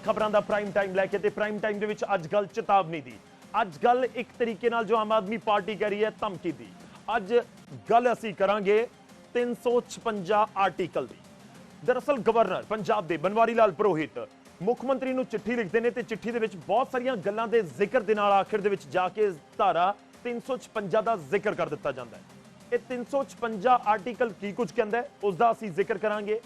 खबरों का prime time लैके ते प्राइम टाइम दे विच अज गल चेतावनी दी, अज गल एक तरीके नाल जो आम आदमी पार्टी कह रही है धमकी दी। अज गल असीं करांगे 356 आर्टिकल दी। दरअसल गवर्नर पंजाब दे बनवारी लाल पुरोहित मुख मंत्री नूं चिट्ठी लिखते हैं, चिट्ठी दे विच बहुत सारियां गल्लां दे जिक्र दे नाल आखिर दे विच जाके धारा 356 का जिक्र कर दिता जाता है। ये 356 आर्टिकल की कुछ कहता है उसका असीं जिक्र करांगे।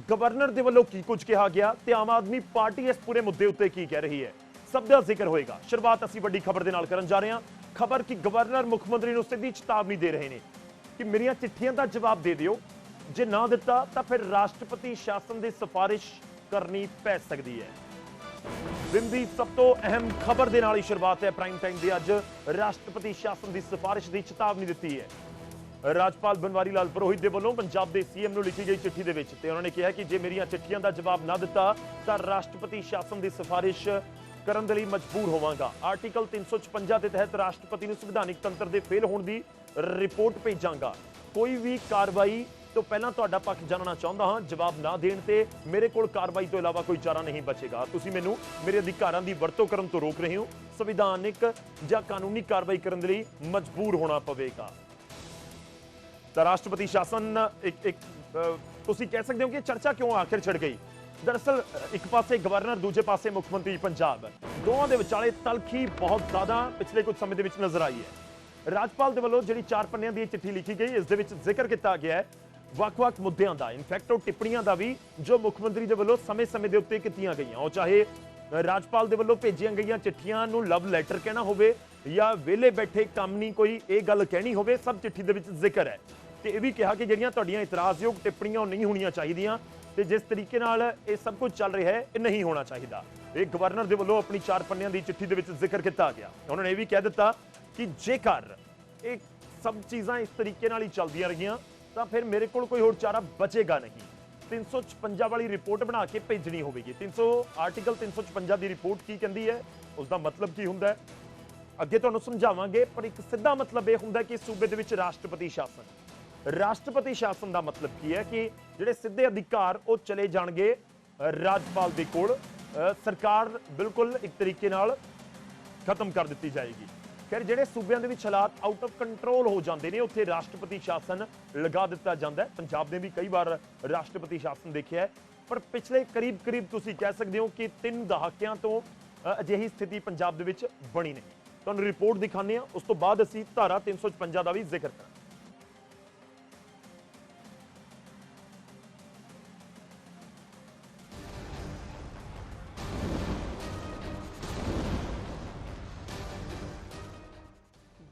गवर्नर दे वल्लों की कुछ कहा गया ते आम आदमी पार्टी इस पूरे मुद्दे उत्ते की कह रही है, सब दा जिक्र होएगा। शुरुआत असीं वड्डी खबर दे नाल करन जा रहे हां। खबर कि गवर्नर मुख मंत्री नूं सीधी चेतावनी दे रहे हैं कि मेरियां चिट्ठियां दा जवाब दे दिओ, जे ना दिता तां फिर राष्ट्रपति शासन की सिफारिश करनी पै सकती है। दिन की सब तो अहम खबर के नाल ही शुरुआत है प्राइम टाइम की। अज राष्ट्रपति शासन की सिफारिश की चेतावनी दी है। राजपाल बनवारी लाल पुरोहित के वलों पंजाब के सीएम नूं लिखी गई चिट्ठी दे विच ते उन्होंने कहा कि जे मेरियां चिट्ठियां का जवाब ना दिता तां राष्ट्रपति शासन की सिफारिश करन दे लई मजबूर होवांगा। आर्टिकल 356 के तहत राष्ट्रपति नूं संविधानिक तंत्र के फेल होने की रिपोर्ट भेजांगा। कोई भी कार्रवाई तो पहला तुहाडा पक्ष जानना चाहुंदा हां, जवाब ना देण ते मेरे कोल कार्रवाई तो इलावा कोई चारा नहीं बचेगा। तुसीं मैनूं मेरे अधिकारां दी वरतों करन तो रोक रहे हो, संविधानिक जां कानूनी कार्रवाई करन दे लई मजबूर होना पवेगा। तां राष्ट्रपति शासन तुसीं कह सकदे हो कि चर्चा क्यों आखिर छिड़ गई। दरअसल एक पासे गवर्नर, दूजे पासे मुख्यमंत्री पंजाब, दोवां दे विचाले तलखी बहुत ज्यादा पिछले कुछ समय दे विच नजर आई है। राजपाल दे वल्लों जिहड़ी 4 पन्नियां दी चिट्ठी लिखी गई, इस दे विच जिक्र किया गया है ਵੱਖ-ਵੱਖ ਮੁੱਦਿਆਂ ਦਾ, ਇਨਫੈਕਟ ਉਹ ਟਿੱਪਣੀਆਂ ਦਾ ਵੀ ਜੋ ਮੁੱਖ ਮੰਤਰੀ ਦੇ ਵੱਲੋਂ ਸਮੇਂ-ਸਮੇਂ ਦੇ ਉੱਤੇ ਕੀਤੀਆਂ ਗਈਆਂ, ਉਹ ਚਾਹੇ ਰਾਜਪਾਲ ਦੇ ਵੱਲੋਂ ਭੇਜੀਆਂ ਗਈਆਂ ਚਿੱਠੀਆਂ ਨੂੰ ਲਵ ਲੈਟਰ ਕਹਿਣਾ ਹੋਵੇ ਜਾਂ ਵਿਹਲੇ ਬੈਠੇ ਕੰਮ ਨਹੀਂ ਕੋਈ ਇਹ ਗੱਲ ਕਹਿਣੀ ਹੋਵੇ, ਸਭ ਚਿੱਠੀ ਦੇ ਵਿੱਚ ਜ਼ਿਕਰ ਹੈ। ਤੇ ਇਹ ਵੀ ਕਿਹਾ ਕਿ ਜਿਹੜੀਆਂ ਤੁਹਾਡੀਆਂ ਇਤਰਾਜ਼ਯੋਗ ਟਿੱਪਣੀਆਂ ਉਹ ਨਹੀਂ ਹੋਣੀਆਂ ਚਾਹੀਦੀਆਂ ਤੇ ਜਿਸ ਤਰੀਕੇ ਨਾਲ ਇਹ ਸਭ ਕੁਝ ਚੱਲ ਰਿਹਾ ਹੈ ਇਹ ਨਹੀਂ ਹੋਣਾ ਚਾਹੀਦਾ। ਇਹ ਗਵਰਨਰ ਦੇ ਵੱਲੋਂ ਆਪਣੀ 4 ਪੰਨਿਆਂ ਦੀ ਚਿੱਠੀ ਦੇ ਵਿੱਚ ਜ਼ਿਕਰ ਕੀਤਾ ਗਿਆ। ਉਹਨਾਂ ਨੇ ਇਹ ਵੀ ਕਹਿ ਦਿੱਤਾ ਕਿ ਜੇਕਰ ਇਹ ਸਭ ਚੀਜ਼ਾਂ ਇਸ ਤਰੀਕੇ ਨਾਲ ਹੀ ਚੱਲਦੀਆਂ ਰਹੀਆਂ ਤਾਂ ਫਿਰ ਮੇਰੇ ਕੋਲ ਕੋਈ ਹੋਰ ਚਾਰਾ ਬਚੇਗਾ ਨਹੀਂ। 356 ਵਾਲੀ ਰਿਪੋर्ट ਬਣਾ ਕੇ ਭੇਜਣੀ ਹੋਵੇਗੀ। ਆਰਟੀਕਲ 356 ਦੀ ਰਿਪੋर्ट ਕੀ ਕਹਿੰਦੀ ਹੈ, ਉਸ ਦਾ ਮਤਲਬ ਕੀ ਹੁੰਦਾ ਹੈ ਅੱਗੇ ਤੁਹਾਨੂੰ ਸਮਝਾਵਾਂਗੇ, ਪਰ ਇੱਕ ਸਿੱਧਾ ਮਤਲਬ ਇਹ ਹੁੰਦਾ ਕਿ ਸੂਬੇ ਦੇ ਵਿੱਚ ਰਾਸ਼ਟਰਪਤੀ ਸ਼ਾਸਨ ਦਾ ਮਤਲਬ ਕੀ ਹੈ ਕਿ ਜਿਹੜੇ ਸਿੱਧੇ ਅਧਿਕਾਰ ਉਹ ਚਲੇ ਜਾਣਗੇ ਰਾਜਪਾਲ ਦੇ ਕੋਲ, ਸਰਕਾਰ ਬਿਲਕੁਲ ਇੱਕ ਤਰੀਕੇ ਨਾਲ ਖਤਮ ਕਰ ਦਿੱਤੀ ਜਾਏਗੀ। खैर ਜਿਹੜੇ ਸੂਬਿਆਂ ਦੇ ਵਿੱਚ ਹਾਲਾਤ ਆਊਟ ਆਫ ਕੰਟਰੋਲ ਹੋ ਜਾਂਦੇ ਨੇ ਉੱਥੇ ਰਾਸ਼ਟਰਪਤੀ ਸ਼ਾਸਨ ਲਗਾ ਦਿੱਤਾ ਜਾਂਦਾ ਹੈ। ਪੰਜਾਬ ਨੇ ਵੀ ਕਈ ਵਾਰ ਰਾਸ਼ਟਰਪਤੀ ਸ਼ਾਸਨ ਦੇਖਿਆ ਹੈ, ਪਰ ਪਿਛਲੇ ਕਰੀਬ ਤੁਸੀਂ ਕਹਿ ਸਕਦੇ ਹੋ ਕਿ 3 ਦਹਾਕਿਆਂ ਤੋਂ ਅਜਿਹੀ ਸਥਿਤੀ ਪੰਜਾਬ ਦੇ ਵਿੱਚ ਬਣੀ ਨਹੀਂ। ਤੁਹਾਨੂੰ ਰਿਪੋर्ट ਦਿਖਾਉਂਦੇ ਹਾਂ, ਉਸ ਤੋਂ ਬਾਅਦ ਅਸੀਂ ਧਾਰਾ 356 ਦਾ ਵੀ ਜ਼ਿਕਰ ਕਰਾਂਗੇ।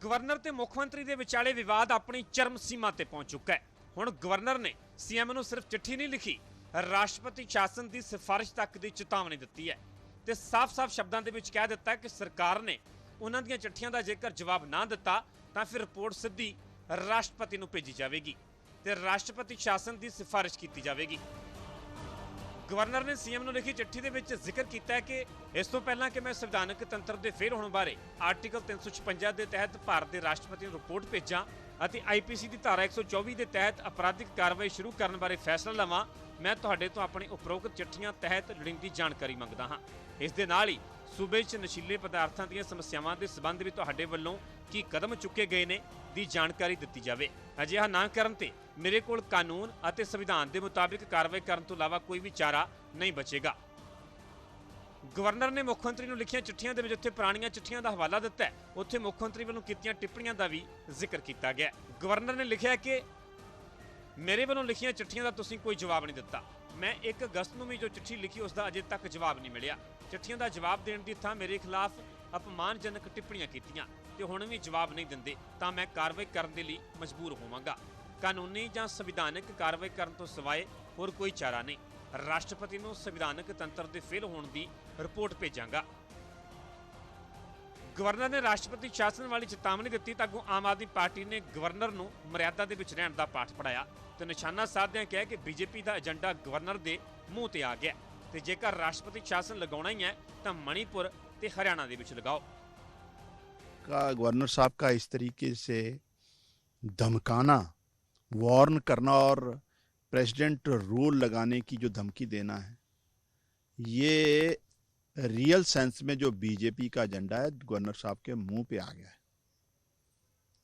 गवर्नर ते मुख मंत्री के विचाले विवाद अपनी चरम सीमा ते पहुंच चुका है। हुण गवर्नर ने सीएम नूं सिर्फ चिट्ठी नहीं लिखी, राष्ट्रपति शासन की सिफारिश तक की चेतावनी दी है ते साफ शब्दों के विच कह दिता कि सरकार ने उन्हां दीयां चिट्ठियां दा जेकर जवाब ना दिता तां फिर रिपोर्ट सीधी राष्ट्रपति नूं भेजी जाएगी ते राष्ट्रपति शासन की सिफारिश की जाएगी। गवर्नर ने सीएम नूं लिखी चिट्ठी दे विच जिक्र किया है कि इस तो पहला कि मैं संविधानक तंत्र के फेल होने बारे आर्टिकल 356 के तहत भारत के राष्ट्रपति नूं रिपोर्ट भेजा और IPC की धारा 124 के तहत अपराधिक कार्रवाई शुरू करने बारे फैसला लवां, मैं तुहाडे तो अपनी उपरोक्त चिट्ठियां तहत लोड़ींदी जानकारी मंगदा हाँ। इस दे नाल ही सूबे च नशीले पदार्थों दी समस्यावां दे संबंध में तुहाडे वल्लों की कदम चुके गए ने दी जानकारी दी जाए। अजिहा ना करन ते मेरे कोल कानून और संविधान के मुताबिक कार्रवाई करने तो इलावा कोई भी चारा नहीं बचेगा। गवर्नर ने मुख्यमंत्री नूं लिखियां चिट्ठियां दे विच उत्थे पुराणियां चिट्ठियां दा हवाला दिता है, उत्थे मुख्यमंत्री वालों कीतियां टिप्पणियां दा भी जिक्र किया गया। गवर्नर ने लिखिया कि मेरे वालों लिखियां चिट्ठियां दा तुसीं कोई जवाब नहीं दिता, मैं 1 अगस्त नूं भी जो चिट्ठी लिखी उसका अजे तक जवाब नहीं मिलिया। चिट्ठियां दा जवाब देण दी थां मेरे खिलाफ अपमानजनक टिप्पणियां कीतियां ते हुण भी जवाब नहीं दिंदे तां मैं कार्रवाई करन दे लई मजबूर होवांगा। कानूनी जां संविधानक कार्रवाई करन तो सिवाए होर कोई चारा नहीं। राष्ट्रपति नूं संविधानक तंत्र दे फेल होने की रिपोर्ट भेजांगा। गवर्नर ने राष्ट्रपति शासन वाली चेतावनी दी तां अगों आम आदमी पार्टी ने गवर्नर नूं मर्यादा दे विच रहण दा पाठ पढ़ाया ते निशाना साधदਿਆਂ कहा कि बीजेपी का एजेंडा गवर्नर के मूँह ते आ गया ते जेकर राष्ट्रपति शासन लगाउणा ही है तां मणिपुर ते हरियाणा दे विच लगाओ। गवर्नर साहब का इस तरीके से धमकाना, वार्न करना और प्रेसिडेंट रूल लगाने की जो धमकी देना है, ये रियल सेंस में जो बीजेपी का एजेंडा है गवर्नर साहब के मुंह पे आ गया है।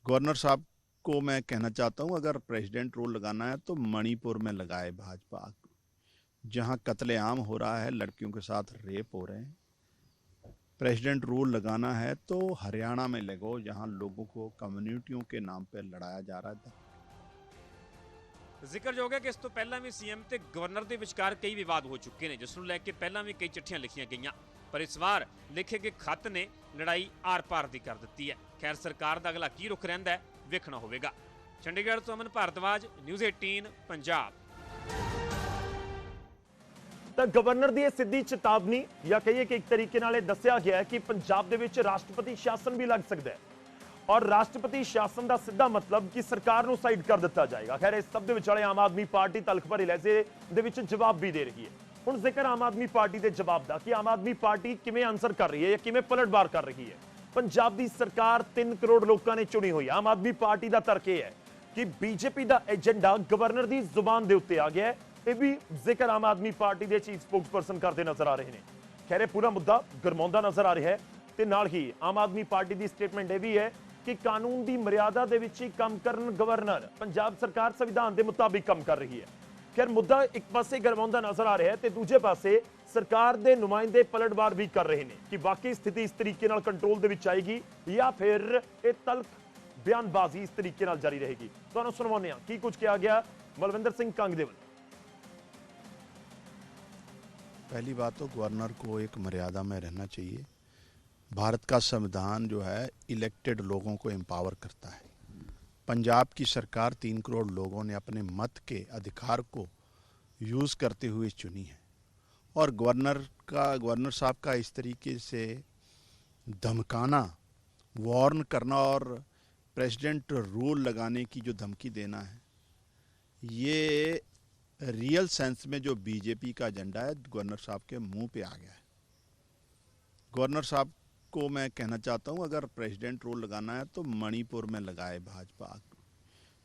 गवर्नर साहब को मैं कहना चाहता हूं, अगर प्रेसिडेंट रूल लगाना है तो मणिपुर में लगाए भाजपा, जहां कत्लेआम हो रहा है, लड़कियों के साथ रेप हो रहे हैं। प्रेसिडेंट रूल लगाना है तो हरियाणा में लगो, जहां लोगों को कम्युनिटियों के नाम पे लड़ाया जा रहा है। ਜ਼ਿਕਰਯੋਗ ਹੈ ਕਿ ਇਸ ਤੋਂ ਪਹਿਲਾਂ ਵੀ ਸੀਐਮ ਤੇ ਗਵਰਨਰ ਦੇ ਵਿਚਕਾਰ ਕਈ ਵਿਵਾਦ ਹੋ ਚੁੱਕੇ ਨੇ, ਜਿਸ ਨੂੰ ਲੈ ਕੇ ਪਹਿਲਾਂ ਵੀ ਕਈ ਚਿੱਠੀਆਂ ਲਿਖੀਆਂ ਗਈਆਂ, ਪਰ ਇਸ ਵਾਰ ਲਿਖੇ ਗਏ ਖੱਤ ਨੇ ਲੜਾਈ ਆਰ-ਪਾਰ ਦੀ ਕਰ ਦਿੱਤੀ ਹੈ। ਖੈਰ ਸਰਕਾਰ ਦਾ ਅਗਲਾ ਕੀ ਰੁਖ ਰਹਿੰਦਾ ਹੈ, ਵੇਖਣਾ ਹੋਵੇਗਾ। ਚੰਡੀਗੜ੍ਹ ਤੋਂ ਅਮਨ ਭਾਰਦਵਾਜ, ਨਿਊਜ਼ 18 ਪੰਜਾਬ। ਤਾਂ ਗਵਰਨਰ ਦੀ ਇਹ ਸਿੱਧੀ ਚੇਤਾਵਨੀ ਜਾਂ ਕਹੀਏ ਕਿ ਇੱਕ ਤਰੀਕੇ ਨਾਲ ਇਹ ਦੱਸਿਆ ਗਿਆ ਹੈ ਕਿ ਪੰਜਾਬ ਦੇ ਵਿੱਚ ਰਾਸ਼ਟਰਪਤੀ ਸ਼ਾਸਨ ਵੀ ਲੱਗ ਸਕਦਾ ਹੈ ਔਰ ਰਾਸ਼ਟਰਪਤੀ ਸ਼ਾਸਨ ਦਾ ਸਿੱਧਾ ਮਤਲਬ ਕਿ ਸਰਕਾਰ ਨੂੰ ਸਾਈਡ ਕਰ ਦਿੱਤਾ ਜਾਏਗਾ। ਖੈਰ ਇਸ ਸਭ ਦੇ ਵਿਚਾਲੇ ਆਮ ਆਦਮੀ ਪਾਰਟੀ ਤਲਖ ਭਰੇ ਲਹਿਜੇ ਦੇ ਵਿੱਚ ਜਵਾਬ ਵੀ ਦੇ ਰਹੀ ਹੈ। ਹੁਣ ਜ਼ਿਕਰ ਆਮ ਆਦਮੀ ਪਾਰਟੀ ਦੇ ਜਵਾਬ ਦਾ ਕਿ ਆਮ ਆਦਮੀ ਪਾਰਟੀ ਕਿਵੇਂ ਆਨਸਰ ਕਰ ਰਹੀ ਹੈ ਜਾਂ ਕਿਵੇਂ ਪਲਟਵਾਰ ਕਰ ਰਹੀ ਹੈ। ਪੰਜਾਬ ਦੀ ਸਰਕਾਰ 3 ਕਰੋੜ ਲੋਕਾਂ ਨੇ ਚੁਣੀ ਹੋਈ ਹੈ। ਆਮ ਆਦਮੀ ਪਾਰਟੀ ਦਾ ਤਰਕ ਇਹ ਹੈ ਕਿ ਬੀਜੇਪੀ ਦਾ ਏਜੰਡਾ ਗਵਰਨਰ ਦੀ ਜ਼ੁਬਾਨ ਦੇ ਉੱਤੇ ਆ ਗਿਆ ਹੈ। ਇਹ ਵੀ ਜ਼ਿਕਰ ਆਮ ਆਦਮੀ ਪਾਰਟੀ ਦੇ ਚੀਫ ਸਪੋਕਸਪਰਸਨ ਕਰਦੇ ਨਜ਼ਰ ਆ ਰਹੇ ਨੇ। ਖੈਰ ਇਹ ਪੂਰਾ ਮੁੱਦਾ ਗਰਮਾਉਂਦਾ ਨਜ਼ਰ ਆ ਰਿਹਾ ਹੈ ਤੇ ਨਾਲ ਹੀ ਆਮ ਆਦਮੀ ਪਾਰਟੀ ਦੀ ਸਟੇਟਮੈਂਟ ਇਹ ਵੀ ਹੈ ਕਿ ਕਾਨੂੰਨ ਦੀ ਮਰਿਆਦਾ ਦੇ ਵਿੱਚ ਹੀ ਕੰਮ ਕਰਨ ਗਵਰਨਰ, ਪੰਜਾਬ ਸਰਕਾਰ ਸੰਵਿਧਾਨ ਦੇ ਮੁਤਾਬਿਕ ਕੰਮ ਕਰ ਰਹੀ ਹੈ। ਖੈਰ ਮੁੱਦਾ ਇੱਕ ਪਾਸੇ ਗਰਮਾਉਂਦਾ ਨਜ਼ਰ ਆ ਰਿਹਾ ਹੈ ਤੇ ਦੂਜੇ ਪਾਸੇ ਸਰਕਾਰ ਦੇ ਨੁਮਾਇੰਦੇ ਪਲਟਵਾਰ ਵੀ ਕਰ ਰਹੇ ਨੇ ਕਿ ਵਾਕਈ ਸਥਿਤੀ ਇਸ ਤਰੀਕੇ ਨਾਲ ਕੰਟਰੋਲ ਦੇ ਵਿੱਚ ਆਏਗੀ ਜਾਂ ਫਿਰ ਇਹ ਤਲਖ ਬਿਆਨਬਾਜ਼ੀ ਇਸ ਤਰੀਕੇ ਨਾਲ ਜਾਰੀ रहेगी। ਤੁਹਾਨੂੰ ਸੁਣਾਉਂਦੇ ਹਾਂ ਕੀ ਕੁਝ ਕਿਹਾ ਗਿਆ ਮਲਵਿੰਦਰ ਸਿੰਘ ਕੰਗ ਦੇ ਵੱਲੋਂ। पहली बात तो गवर्नर को एक मर्यादा में रहना चाहिए। भारत का संविधान जो है इलेक्टेड लोगों को एम्पावर करता है। पंजाब की सरकार 3 करोड़ लोगों ने अपने मत के अधिकार को यूज़ करते हुए चुनी है और गवर्नर साहब का इस तरीके से धमकाना, वार्न करना और प्रेसिडेंट रूल लगाने की जो धमकी देना है, ये रियल सेंस में जो बीजेपी का एजेंडा है गवर्नर साहब के मुंह पे आ गया है। गवर्नर साहब को मैं कहना चाहता हूं, अगर प्रेसिडेंट रूल लगाना है तो मणिपुर में लगाए भाजपा,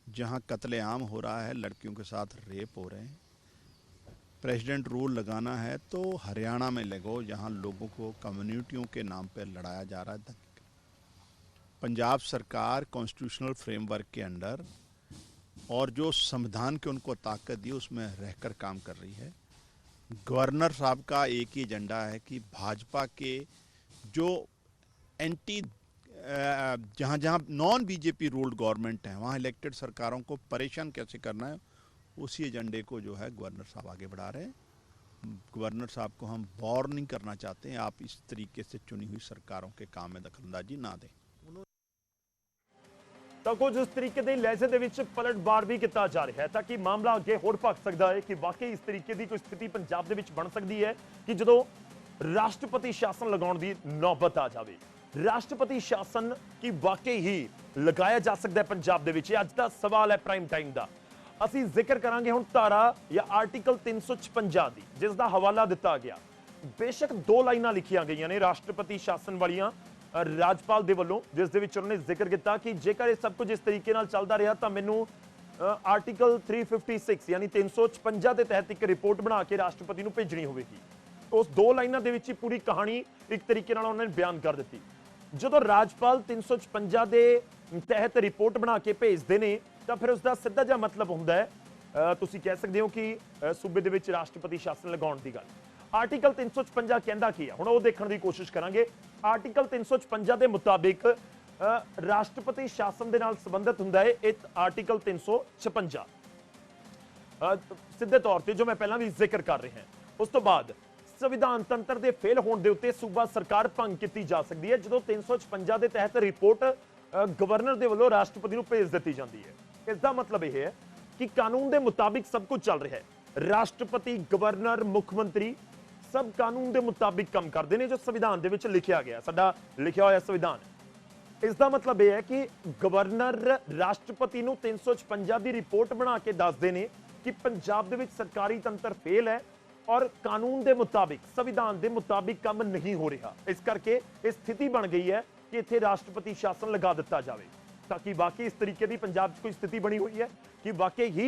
जहां कत्लेआम हो रहा है, लड़कियों के साथ रेप हो रहे हैं। प्रेसिडेंट रूल लगाना है तो हरियाणा में लगो, जहां लोगों को कम्युनिटियों के नाम पे लड़ाया जा रहा है। पंजाब सरकार कॉन्स्टिट्यूशनल फ्रेमवर्क के अंडर और जो संविधान के उनको ताकत दी उसमें रहकर काम कर रही है। गवर्नर साहब का एक ही एजेंडा है कि भाजपा के जो एंटी जहाँ जहाँ नॉन बीजेपी रूल्ड गवर्नमेंट है वहाँ इलेक्टेड सरकारों को परेशान कैसे करना है, उसी एजेंडे को जो है गवर्नर साहब आगे बढ़ा रहे हैं। गवर्नर साहब को हम वार्न नहीं करना चाहते हैं, आप इस तरीके से चुनी हुई सरकारों के काम में दखलंदाजी ना दें। ਤਾਂ ਕੁਝ ਇਸ ਤਰੀਕੇ ਦੇ ਲਹਿਜੇ ਦੇ ਵਿੱਚ ਪਲਟਵਾਰ ਵੀ ਕੀਤਾ ਜਾ ਰਿਹਾ ਹੈ ਤਾਂ ਕਿ ਮਾਮਲਾ ਅੱਗੇ ਹੋਰ ਭਖ ਸਕਦਾ ਹੈ ਕਿ ਵਾਕਈ ਇਸ ਤਰੀਕੇ ਦੀ ਕੋਈ ਸਥਿਤੀ ਪੰਜਾਬ ਦੇ ਵਿੱਚ ਬਣ ਸਕਦੀ ਹੈ ਕਿ ਜਦੋਂ ਰਾਸ਼ਟਰਪਤੀ ਸ਼ਾਸਨ ਲਗਾਉਣ ਦੀ ਨੌਬਤ ਆ ਜਾਵੇ। ਰਾਸ਼ਟਰਪਤੀ ਸ਼ਾਸਨ ਕੀ ਵਾਕਈ ਹੀ ਲਗਾਇਆ ਜਾ ਸਕਦਾ ਹੈ ਪੰਜਾਬ ਦੇ ਵਿੱਚ? ਇਹ ਅੱਜ ਦਾ ਸਵਾਲ ਹੈ ਪ੍ਰਾਈਮ ਟਾਈਮ ਦਾ। ਅਸੀਂ ਜ਼ਿਕਰ ਕਰਾਂਗੇ ਹੁਣ ਧਾਰਾ ਜਾਂ ਆਰਟੀਕਲ 356 ਦੀ, ਜਿਸ ਦਾ ਹਵਾਲਾ ਦਿੱਤਾ ਗਿਆ। ਬੇਸ਼ੱਕ 2 ਲਾਈਨਾਂ ਲਿਖੀਆਂ ਗਈਆਂ ਨੇ ਰਾਸ਼ਟਰਪਤੀ ਸ਼ਾਸਨ ਵਾਲੀਆਂ ਰਾਜਪਾਲ ਦੇ ਵੱਲੋਂ, ਜਿਸ ਦੇ ਵਿੱਚ ਉਹਨਾਂ ਨੇ ਜ਼ਿਕਰ ਕੀਤਾ ਕਿ ਜੇਕਰ ਇਹ ਸਭ ਕੁਝ ਇਸ ਤਰੀਕੇ ਨਾਲ ਚੱਲਦਾ ਰਿਹਾ ਤਾਂ ਮੈਨੂੰ ਆਰਟੀਕਲ 356 ਯਾਨੀ 356 ਦੇ ਤਹਿਤ ਇੱਕ ਰਿਪੋਰਟ ਬਣਾ ਕੇ ਰਾਸ਼ਟਰਪਤੀ ਨੂੰ ਭੇਜਣੀ ਹੋਵੇਗੀ। ਉਸ 2 ਲਾਈਨਾਂ ਦੇ ਵਿੱਚ ਹੀ ਪੂਰੀ ਕਹਾਣੀ ਇੱਕ ਤਰੀਕੇ ਨਾਲ ਉਹਨਾਂ ਨੇ ਬਿਆਨ ਕਰ ਦਿੱਤੀ। ਜਦੋਂ ਰਾਜਪਾਲ 356 ਦੇ ਤਹਿਤ ਰਿਪੋਰਟ ਬਣਾ ਕੇ ਭੇਜਦੇ ਨੇ ਤਾਂ ਫਿਰ ਉਸ ਦਾ ਸਿੱਧਾ ਜਿਹਾ ਮਤਲਬ ਹੁੰਦਾ ਹੈ, ਤੁਸੀਂ ਕਹਿ ਸਕਦੇ ਹੋ ਕਿ ਸੂਬੇ ਦੇ ਵਿੱਚ ਰਾਸ਼ਟਰਪਤੀ ਸ਼ਾਸਨ ਲਗਾਉਣ ਦੀ ਗੱਲ। ਆਰਟੀਕਲ 356 ਕਹਿੰਦਾ ਕੀ ਹੈ, ਹੁਣ ਉਹ ਦੇਖਣ ਦੀ ਕੋਸ਼ਿਸ਼ ਕਰਾਂਗੇ। ਆਰਟੀਕਲ 356 ਦੇ ਮੁਤਾਬਿਕ ਰਾਸ਼ਟਰਪਤੀ ਸ਼ਾਸਨ ਦੇ ਨਾਲ ਸੰਬੰਧਿਤ ਹੁੰਦਾ ਹੈ ਇਹ ਆਰਟੀਕਲ 356 ਸਿੱਧੇ ਤੌਰ ਤੇ, ਜੋ ਮੈਂ ਪਹਿਲਾਂ ਵੀ ਜ਼ਿਕਰ ਕਰ ਰਿਹਾ। ਉਸ ਤੋਂ ਬਾਅਦ ਸੰਵਿਧਾਨ ਤੰਤਰ ਦੇ ਫੇਲ ਹੋਣ ਦੇ ਉੱਤੇ ਸੂਬਾ ਸਰਕਾਰ ਭੰਗ ਕੀਤੀ ਜਾ ਸਕਦੀ ਹੈ ਜਦੋਂ 356 ਦੇ ਤਹਿਤ ਰਿਪੋਰਟ ਗਵਰਨਰ ਦੇ ਵੱਲੋਂ ਰਾਸ਼ਟਰਪਤੀ ਨੂੰ ਭੇਜ ਦਿੱਤੀ ਜਾਂਦੀ ਹੈ। ਇਸ ਦਾ ਮਤਲਬ ਇਹ ਹੈ ਕਿ ਕਾਨੂੰਨ ਦੇ ਮੁਤਾਬਿਕ ਸਭ ਕੁਝ ਚੱਲ ਰਿਹਾ ਹੈ। ਰਾਸ਼ਟਰਪਤੀ, ਗਵਰਨਰ, ਮੁੱਖ ਮੰਤਰੀ ਸਭ ਕਾਨੂੰਨ ਦੇ ਮੁਤਾਬਿਕ ਕੰਮ ਕਰਦੇ ਨੇ ਜੋ ਸੰਵਿਧਾਨ ਦੇ ਵਿੱਚ ਲਿਖਿਆ ਗਿਆ, ਸਾਡਾ ਲਿਖਿਆ ਹੋਇਆ ਸੰਵਿਧਾਨ। ਇਸ ਦਾ ਮਤਲਬ ਇਹ ਹੈ ਕਿ ਗਵਰਨਰ ਰਾਸ਼ਟਰਪਤੀ ਨੂੰ 356 ਦੀ ਰਿਪੋਰਟ ਬਣਾ ਕੇ ਦੱਸਦੇ ਨੇ ਕਿ ਪੰਜਾਬ ਦੇ ਵਿੱਚ ਸਰਕਾਰੀ ਤੰਤਰ ਫੇਲ ਹੈ ਔਰ ਕਾਨੂੰਨ ਦੇ ਮੁਤਾਬਿਕ, ਸੰਵਿਧਾਨ ਦੇ ਮੁਤਾਬਿਕ ਕੰਮ ਨਹੀਂ ਹੋ ਰਿਹਾ। ਇਸ ਕਰਕੇ ਇਹ ਸਥਿਤੀ ਬਣ ਗਈ ਹੈ ਕਿ ਇੱਥੇ ਰਾਸ਼ਟਰਪਤੀ ਸ਼ਾਸਨ ਲਗਾ ਦਿੱਤਾ ਜਾਵੇ ਤਾਂ ਕਿ ਬਾਕੀ ਇਸ ਤਰੀਕੇ ਦੀ ਪੰਜਾਬ 'ਚ ਕੋਈ ਸਥਿਤੀ ਬਣੀ ਹੋਈ ਹੈ ਕਿ ਵਾਕਈ ਹੀ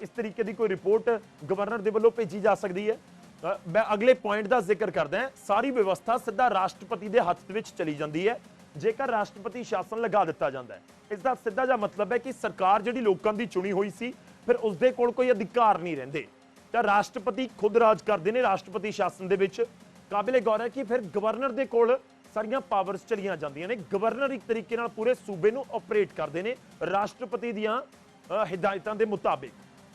ਇਸ ਤਰੀਕੇ ਦੀ ਕੋਈ ਰਿਪੋਰਟ ਗਵਰਨਰ ਦੇ ਵੱਲੋਂ ਭੇਜੀ ਜਾ ਸਕਦੀ ਹੈ। मैं अगले पॉइंट का जिक्र करदा हां। सारी व्यवस्था सीधा राष्ट्रपति के हत्थ दे विच चली जाती है जेकर राष्ट्रपति शासन लगा दिता जाता है। इसका सीधा जिहा मतलब है कि सरकार जिहड़ी लोकां दी चुनी हुई सी फिर उसदे कोल कोई अधिकार नहीं रहिंदे, तां राष्ट्रपति खुद राज करदे ने राष्ट्रपति शासन दे विच। काबिले गौर है कि फिर गवर्नर दे कोल सारियां पावर्स चलियां जांदियां ने। गवर्नर एक तरीके नाल पूरे सूबे नूं ऑपरेट करदे ने राष्ट्रपति दीयां हिदायतां दे मुताबिक।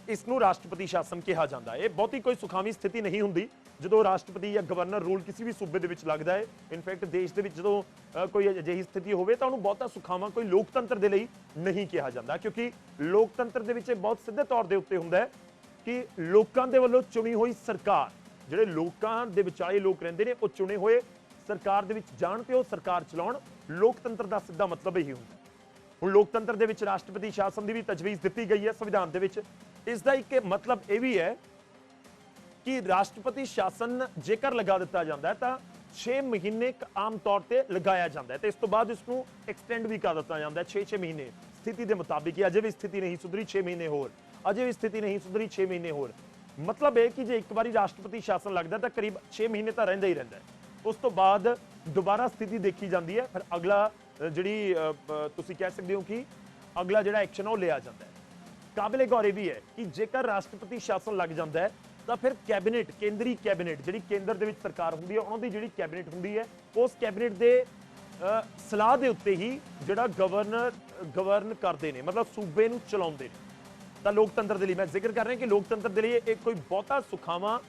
इसनूं राष्ट्रपति शासन कहा जाता है। बहुती कोई सुखावी स्थिति नहीं हुंदी जो राष्ट्रपति या गवर्नर रूल किसी भी सूबे दे विच लगदा है। इनफैक्ट देश दे विच जदों कोई अजिही स्थिति होवे तां उहनूं बहुता सुखावा कोई लोकतंत्र दे लई नहीं कहा जाता, क्योंकि लोकतंत्र दे विच बहुत सीधे तौर दे उत्ते हुंदा है कि लोकां दे वल्लों चुनी हुई सरकार, जिहड़े लोकां दे विचाले लोक रहिंदे ने वो चुने हुए सरकार दे विच जाण ते वो सरकार चलाउण। लोकतंत्र दा सीधा मतलब यही हुंदा है। हुण लोकतंत्र दे विच राष्ट्रपति शासन की भी तजवीज़ दिती गई है संविधान दे विच। इसका एक मतलब यह भी है कि राष्ट्रपति शासन जेकर लगा दिता जाता है तो 6 महीने आम तौर पर लगाया जाता है, तो इस तो बाद इसको एक्सटेंड भी कर दिता जाता है 6-6 महीने स्थिति के मुताबिक। अजे भी स्थिति नहीं सुधरी 6 महीने होर, अजे भी स्थिति नहीं सुधरी 6 महीने होर। मतलब है कि जो एक बार राष्ट्रपति शासन लगता है तो करीब 6 महीने तो रहिंदा ही रहिंदा है। उस तो बाद दोबारा स्थिति देखी जाती है, फिर अगला जिहड़ी तुसीं कह सकते हो कि अगला जिहड़ा एक्शन वो लिया जाता है। काबिले गौर भी है कि जेकर राष्ट्रपति शासन लग जाता है तो फिर कैबिनेट, केंद्री कैबिनेट जिहड़ी केंद्र दे विच सरकार हुंदी है उन्हां दी जिहड़ी कैबिनेट हुंदी है उस कैबिनेट दे सलाह दे उत्ते ही जिहड़ा गवर्न करदे ने, मतलब सूबे नूं चलाउंदे ने। तो लोकतंत्र दे लई मैं जिक्र कर रहा कि लोकतंत्र दे लई एक कोई बहुता सुखावा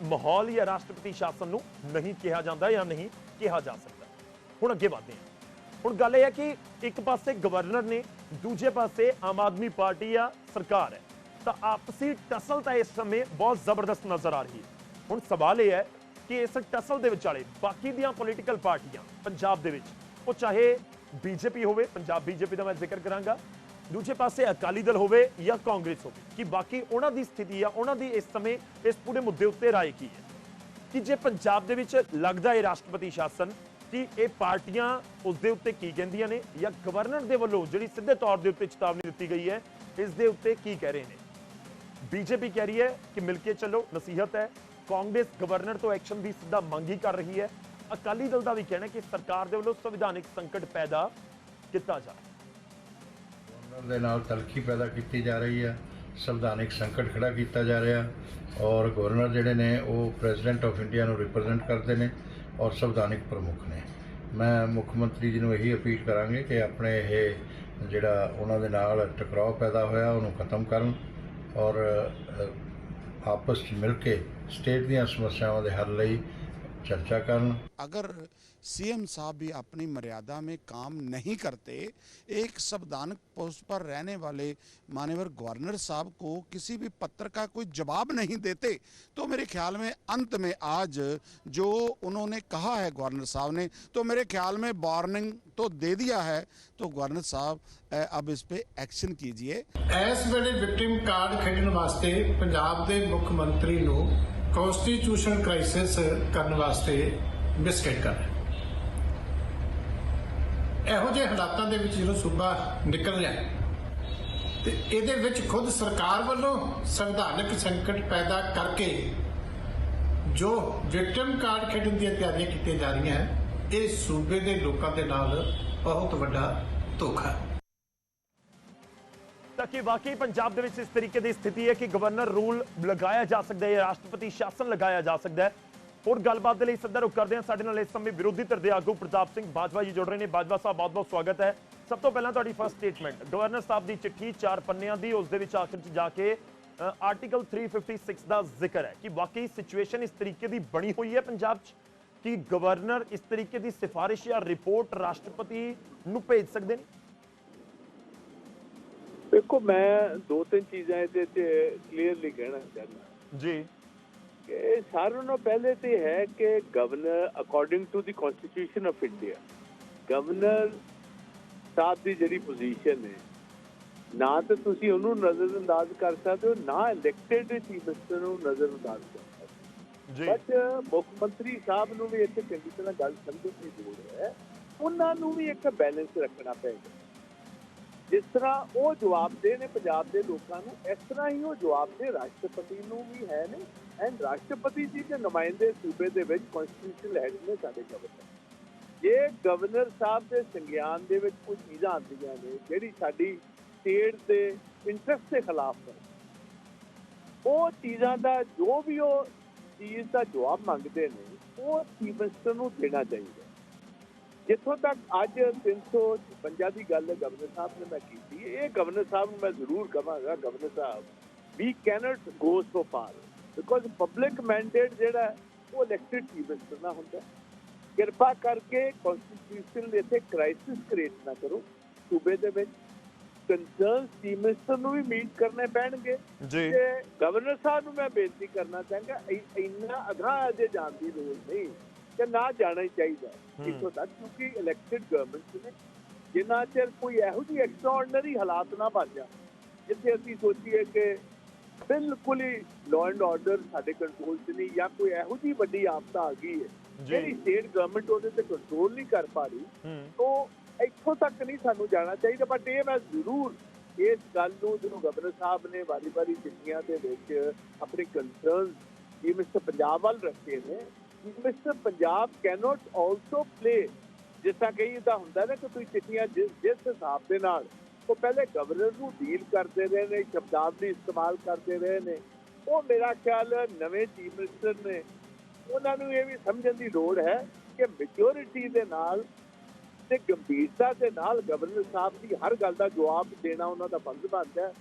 माहौल या राष्ट्रपति शासन नूं नहीं कहा जाता या नहीं कहा जा सकता। हुण अगे वधदे हां। हुण गल यह है कि एक पासे गवर्नर ने, दूजे पासे आम आदमी पार्टी या सरकार है, तो आपसी टसल तो इस समय बहुत जबरदस्त नजर आ रही है। हुण सवाल यह है कि इस टसल दे विचाले बाकी दियां पॉलिटिकल पार्टियां पंजाब दे विच, वो चाहे बीजेपी होवे, पंजाब बीजेपी का मैं जिक्र करांगा, दूजे पासे अकाली दल होवे या कांग्रेस होवे, कि बाकी उन्हां दी स्थिति या उन्हां दी इस समय इस पूरे मुद्दे उत्ते राय की है कि जे पंजाब दे विच लगदा है राष्ट्रपति शासन कि ये पार्टियां उस दे उत्ते की कहंदियां ने या गवर्नर दे वल्लों जिहड़ी सीधे तौर दे उत्ते चेतावनी दी गई है इस दे उत्ते की कह रहे हैं। बीजेपी कह रही है कि मिलके चलो, नसीहत है। कांग्रेस गवर्नर तो एक्शन की सीधा मांग ही कर रही है। अकाली दल का भी कहना है कि सरकार दे वल्लों संविधानिक संकट पैदा किया जा रहा है। गवर्नर दे नाल तलखी पैदा की जा रही है, संविधानिक संकट खड़ा किया जा रहा है और गवर्नर जिहड़े ने वो प्रेजिडेंट ऑफ इंडिया नूं रिप्रजेंट करते हैं और संविधानिक प्रमुख ने। मैं मुख्य मंत्री जी नूं यही अपील करांगे कि अपने ये जिहड़ा उन्हां दे नाल टकराव पैदा होया उहनूं खत्म करन और आपस में मिल के स्टेट दी समस्यावां दे हल लई चर्चा करन। अगर सीएम साहब भी अपनी मर्यादा में काम नहीं करते, एक संवैधानिक पोस्ट पर रहने वाले माननीय गवर्नर साहब को किसी भी पत्र का कोई जवाब नहीं देते, तो मेरे ख्याल में अंत में आज जो उन्होंने कहा है गवर्नर साहब ने, तो मेरे ख्याल में वार्निंग तो दे दिया है। तो गवर्नर साहब अब इस पे एक्शन कीजिए। इस वेले विक्टिम कार्ड खेडण वास्ते पंजाब के मुख्य मंत्री नूं कॉन्स्टिट्यूशन क्राइसिस करने वास्ते बिस्किट कर रहे। ਇਹੋ ਜਿਹੇ ਹਾਲਾਤਾਂ ਦੇ ਵਿੱਚ ਜਦੋਂ ਸੂਬਾ ਨਿਕਲ ਰਿਹਾ ਤੇ ਇਹਦੇ ਵਿੱਚ ਖੁਦ ਸਰਕਾਰ ਵੱਲੋਂ ਸੰਵਿਧਾਨਕ ਸੰਕਟ ਪੈਦਾ ਕਰਕੇ ਜੋ ਵਿਕਟਮ ਕਾਰਡ ਖੇਡਣ ਦੀਆਂ ਤਿਆਰੀਆਂ ਕੀਤੀਆਂ ਜਾ ਰਹੀਆਂ ਹੈ, ਇਹ ਸੂਬੇ ਦੇ ਲੋਕਾਂ ਦੇ ਨਾਲ ਬਹੁਤ ਵੱਡਾ ਧੋਖਾ ਹੈ। ताकि वाकई पंजाब दे विच इस तरीके की स्थिति है कि गवर्नर रूल लगाया जा सकता है, राष्ट्रपति शासन लगाया जा सकता है। और गलबात के लिए सीधा रुख करते हैं। साडे नाल इस समय विरोधी धिर के आगू प्रताप सिंह बाजवा जी जुड़ रहे हैं। बाजवा साहब बहुत बहुत स्वागत है। सब तो पहला तुहाडी फर्स्ट स्टेटमेंट, गवर्नर साहब की चिट्ठी 4 पन्नियां दी, उस दे विच आखिर च जाके आर्टिकल 356 का जिक्र है कि वाकई सिचुएशन इस तरीके की बनी हुई है पंजाब च कि गवर्नर इस तरीके की सिफारिश या रिपोर्ट राष्ट्रपति नूं भेज सकते हैं। देखो, मैं 2-3 चीज़ां इहदे ते क्लीयरली कहना चाहता जी कि सारों नालों पहले तो है कि governor according to the constitution of India, governor साहब की जिहड़ी पोजीशन है, ना तो तुसीं उहनूं नज़रअंदाज कर सकते हो, ना इलैक्टेड चीफ मिनिस्टर नूं नज़रअंदाज कर सकते हो। बट मुख्यमंत्री साहब नूं भी इत्थे चंगी तरह गल समझण दी जरूरत है। उन्हां नूं भी एक बैलेंस रखना पेगा। जिस तरह वो जवाबदेह ने पंजाब के लोगों को, इस तरह ही वो जवाबदेह राष्ट्रपति नूं भी है ने, ਐਂਡ ਰਾਸ਼ਟਰਪਤੀ ਜੀ ਦੇ ਨੁਮਾਇੰਦੇ ਸੂਬੇ ਦੇ ਵਿੱਚ ਕਨਸਟੀਟਿਊਸ਼ਨਲ ਹੈਡ ਨੇ ਸਾਡੇ ਗਵਰਨਰ। ਜੇ ਗਵਰਨਰ ਸਾਹਿਬ ਦੇ ਸੰਗਿਆਨ ਦੇ ਵਿੱਚ ਕੋਈ ਚੀਜ਼ਾਂ ਆਉਂਦੀਆਂ ਨੇ ਜਿਹੜੀ ਸਾਡੀ ਸਟੇਟ ਦੇ ਇੰਟਰਸਟ ਦੇ ਖਿਲਾਫ ਹੈ, ਉਹ ਚੀਜ਼ਾਂ ਦਾ ਜੋ ਵੀ ਉਹ ਚੀਜ਼ ਦਾ ਜਵਾਬ ਮੰਗਦੇ ਨੇ ਉਹ ਚੀਫ ਮਿਨਿਸਟਰ ਨੂੰ ਦੇਣਾ ਚਾਹੀਦਾ। ਜਿੱਥੋਂ ਤੱਕ ਅੱਜ 356 ਦੀ ਗੱਲ ਗਵਰਨਰ ਸਾਹਿਬ ਨੇ ਮੈਂ ਕੀਤੀ, ਇਹ ਗਵਰਨਰ ਸਾਹਿਬ ਨੂੰ ਮੈਂ ਜ਼ਰੂਰ ਕਹਾਂਗਾ, ਗਵਰਨਰ ਸਾਹਿਬ ਵੀ cannot go so far because public mandate ਜਿਹੜਾ ਉਹ ਇਲੈਕਟਿਡ ਚੀਫ ਮਿਨਿਸਟਰ ਨਾਲ ਹੁੰਦਾ। ਕਿਰਪਾ ਕਰਕੇ ਕਨਸਟੀਟਿਊਸ਼ਨ ਇੱਥੇ ਕ੍ਰਾਈਸਿਸ ਕ੍ਰੀਏਟ ਨਾ ਕਰੋ ਸੂਬੇ ਦੇ ਵਿੱਚ। ਕੰਸਰਨ ਚੀਫ ਮਿਨਿਸਟਰ ਨੂੰ ਵੀ ਮੀਟ ਕਰਨੇ ਪੈਣਗੇ ਜੀ। ਤੇ ਗਵਰਨਰ ਸਾਹਿਬ ਨੂੰ ਮੈਂ ਬੇਨਤੀ ਕਰਨਾ ਚਾਹਾਂਗਾ ਇੰਨਾ ਅਗਾਂਹ ਅਜੇ ਜਾਣ ਦੀ ਲੋੜ ਨਹੀਂ ਤੇ ਨਾ ਜਾਣਾ ਹੀ ਚਾਹੀਦਾ ਇੱਥੋਂ ਤੱਕ, ਕਿਉਂਕਿ ਇਲੈਕਟਿਡ ਗਵਰਨਮੈਂਟ ਨੇ ਜਿੰਨਾ ਚਿਰ ਕੋਈ ਇਹੋ ਜਿਹੀ ਐਕਸਟਰਾਆਰਡੀਨਰੀ ਹਾਲਾਤ ਨਾ ਬਣ ਜਾਣ ਜਿੱਥੇ ਅਸੀਂ ਸੋਚੀਏ ਕਿ ਬਿਲਕੁਲ ਹੀ ਲਾਅ ਐਂਡ ਆਰਡਰ ਸਾਡੇ ਕੰਟਰੋਲ 'ਚ ਨਹੀਂ ਜਾਂ ਕੋਈ ਇਹੋ ਜਿਹੀ ਵੱਡੀ ਆਫਤ ਆ ਗਈ ਹੈ ਜਿਹੜੀ ਸਟੇਟ ਗਵਰਨਮੈਂਟ ਉਹਦੇ ਤੇ ਕੰਟਰੋਲ ਨਹੀਂ ਕਰ ਪਾ ਰਹੀ, ਤਾਂ ਇੱਥੋਂ ਤੱਕ ਨਹੀਂ ਸਾਨੂੰ ਜਾਣਾ ਚਾਹੀਦਾ। ਬਟ ਇਹ ਮੈਂ ਜ਼ਰੂਰ ਇਸ ਗੱਲ ਨੂੰ ਜਦੋਂ ਗਵਰਨਰ ਸਾਹਿਬ ਨੇ ਵਾਰੀ-ਵਾਰੀ ਚਿੱਠੀਆਂ ਦੇ ਵਿੱਚ ਆਪਣੇ ਕੰਸਰਨ ਜੀ ਮਿਸਟਰ ਪੰਜਾਬ ਵੱਲ ਰੱਖੇ ਨੇ, mister Punjab cannot also play, ਜਿਸ ਤਰ੍ਹਾਂ ਕਈ ਤਾਂ ਹੁੰਦਾ ਨਾ ਕਿ ਤੁਸੀਂ ਚਿੱਠੀਆਂ ਜਿਸ ਹਿਸਾਬ ਦੇ ਨਾਲ ਉਹ ਪਹਿਲੇ ਗਵਰਨਰ ਨੂੰ ਡੀਲ ਕਰਦੇ ਰਹੇ ਨੇ, ਸ਼ਬਦਾਵਲੀ ਇਸਤੇਮਾਲ ਕਰਦੇ ਰਹੇ ਨੇ, ਉਹ ਮੇਰਾ ਖਿਆਲ ਨਵੇਂ ਚੀਫ ਮਿਨਿਸਟਰ ਨੇ ਉਹਨਾਂ ਨੂੰ ਇਹ ਵੀ ਸਮਝਣ ਦੀ ਲੋੜ ਹੈ ਕਿ ਮੈਚੁਰਿਟੀ ਦੇ ਨਾਲ ਤੇ ਗੰਭੀਰਤਾ ਦੇ ਨਾਲ ਗਵਰਨਰ ਸਾਹਿਬ ਦੀ ਹਰ ਗੱਲ ਦਾ ਜਵਾਬ ਦੇਣਾ ਉਹਨਾਂ ਦਾ ਫਰਜ਼ ਬਣਦਾ ਹੈ।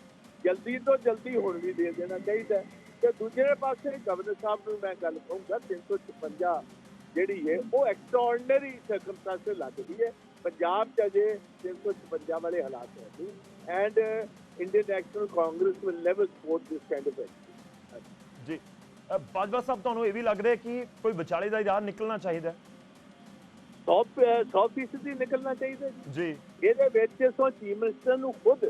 ਜਲਦੀ ਤੋਂ ਜਲਦੀ ਹੁਣ ਵੀ ਦੇ ਦੇਣਾ ਚਾਹੀਦਾ। ਤੇ ਦੂਜੇ ਪਾਸੇ ਗਵਰਨਰ ਸਾਹਿਬ ਨੂੰ ਮੈਂ ਗੱਲ ਕਹੂੰਗਾ 356 ਜਿਹੜੀ ਹੈ ਉਹ ਐਕਸਟਰਾਆਰਡੀਨਰੀ ਸਰਕਮਸਟੈਂਸਸ ਲੱਗਦੀ ਹੈ। ਪੰਜਾਬ 'ਚ ਅਜੇ 356 ਵਾਲੇ ਹਾਲਾਤ ਹੈ and Indian national Congress will never support this kind of action. ਜੀ ਬਾਜਵਾ ਸਾਹਿਬ, ਤੁਹਾਨੂੰ ਇਹ ਵੀ ਲੱਗ ਰਿਹਾ ਕਿ ਕੋਈ ਵਿਚਾਲੇ ਦਾ ਰਾਹ ਨਿਕਲਣਾ ਚਾਹੀਦਾ? 100% ਨਿਕਲਣਾ ਚਾਹੀਦਾ ਜੀ। ਇਹਦੇ ਵਿੱਚ ਸੋ ਚੀਫ ਮਿਨਿਸਟਰ ਨੂੰ ਖੁਦ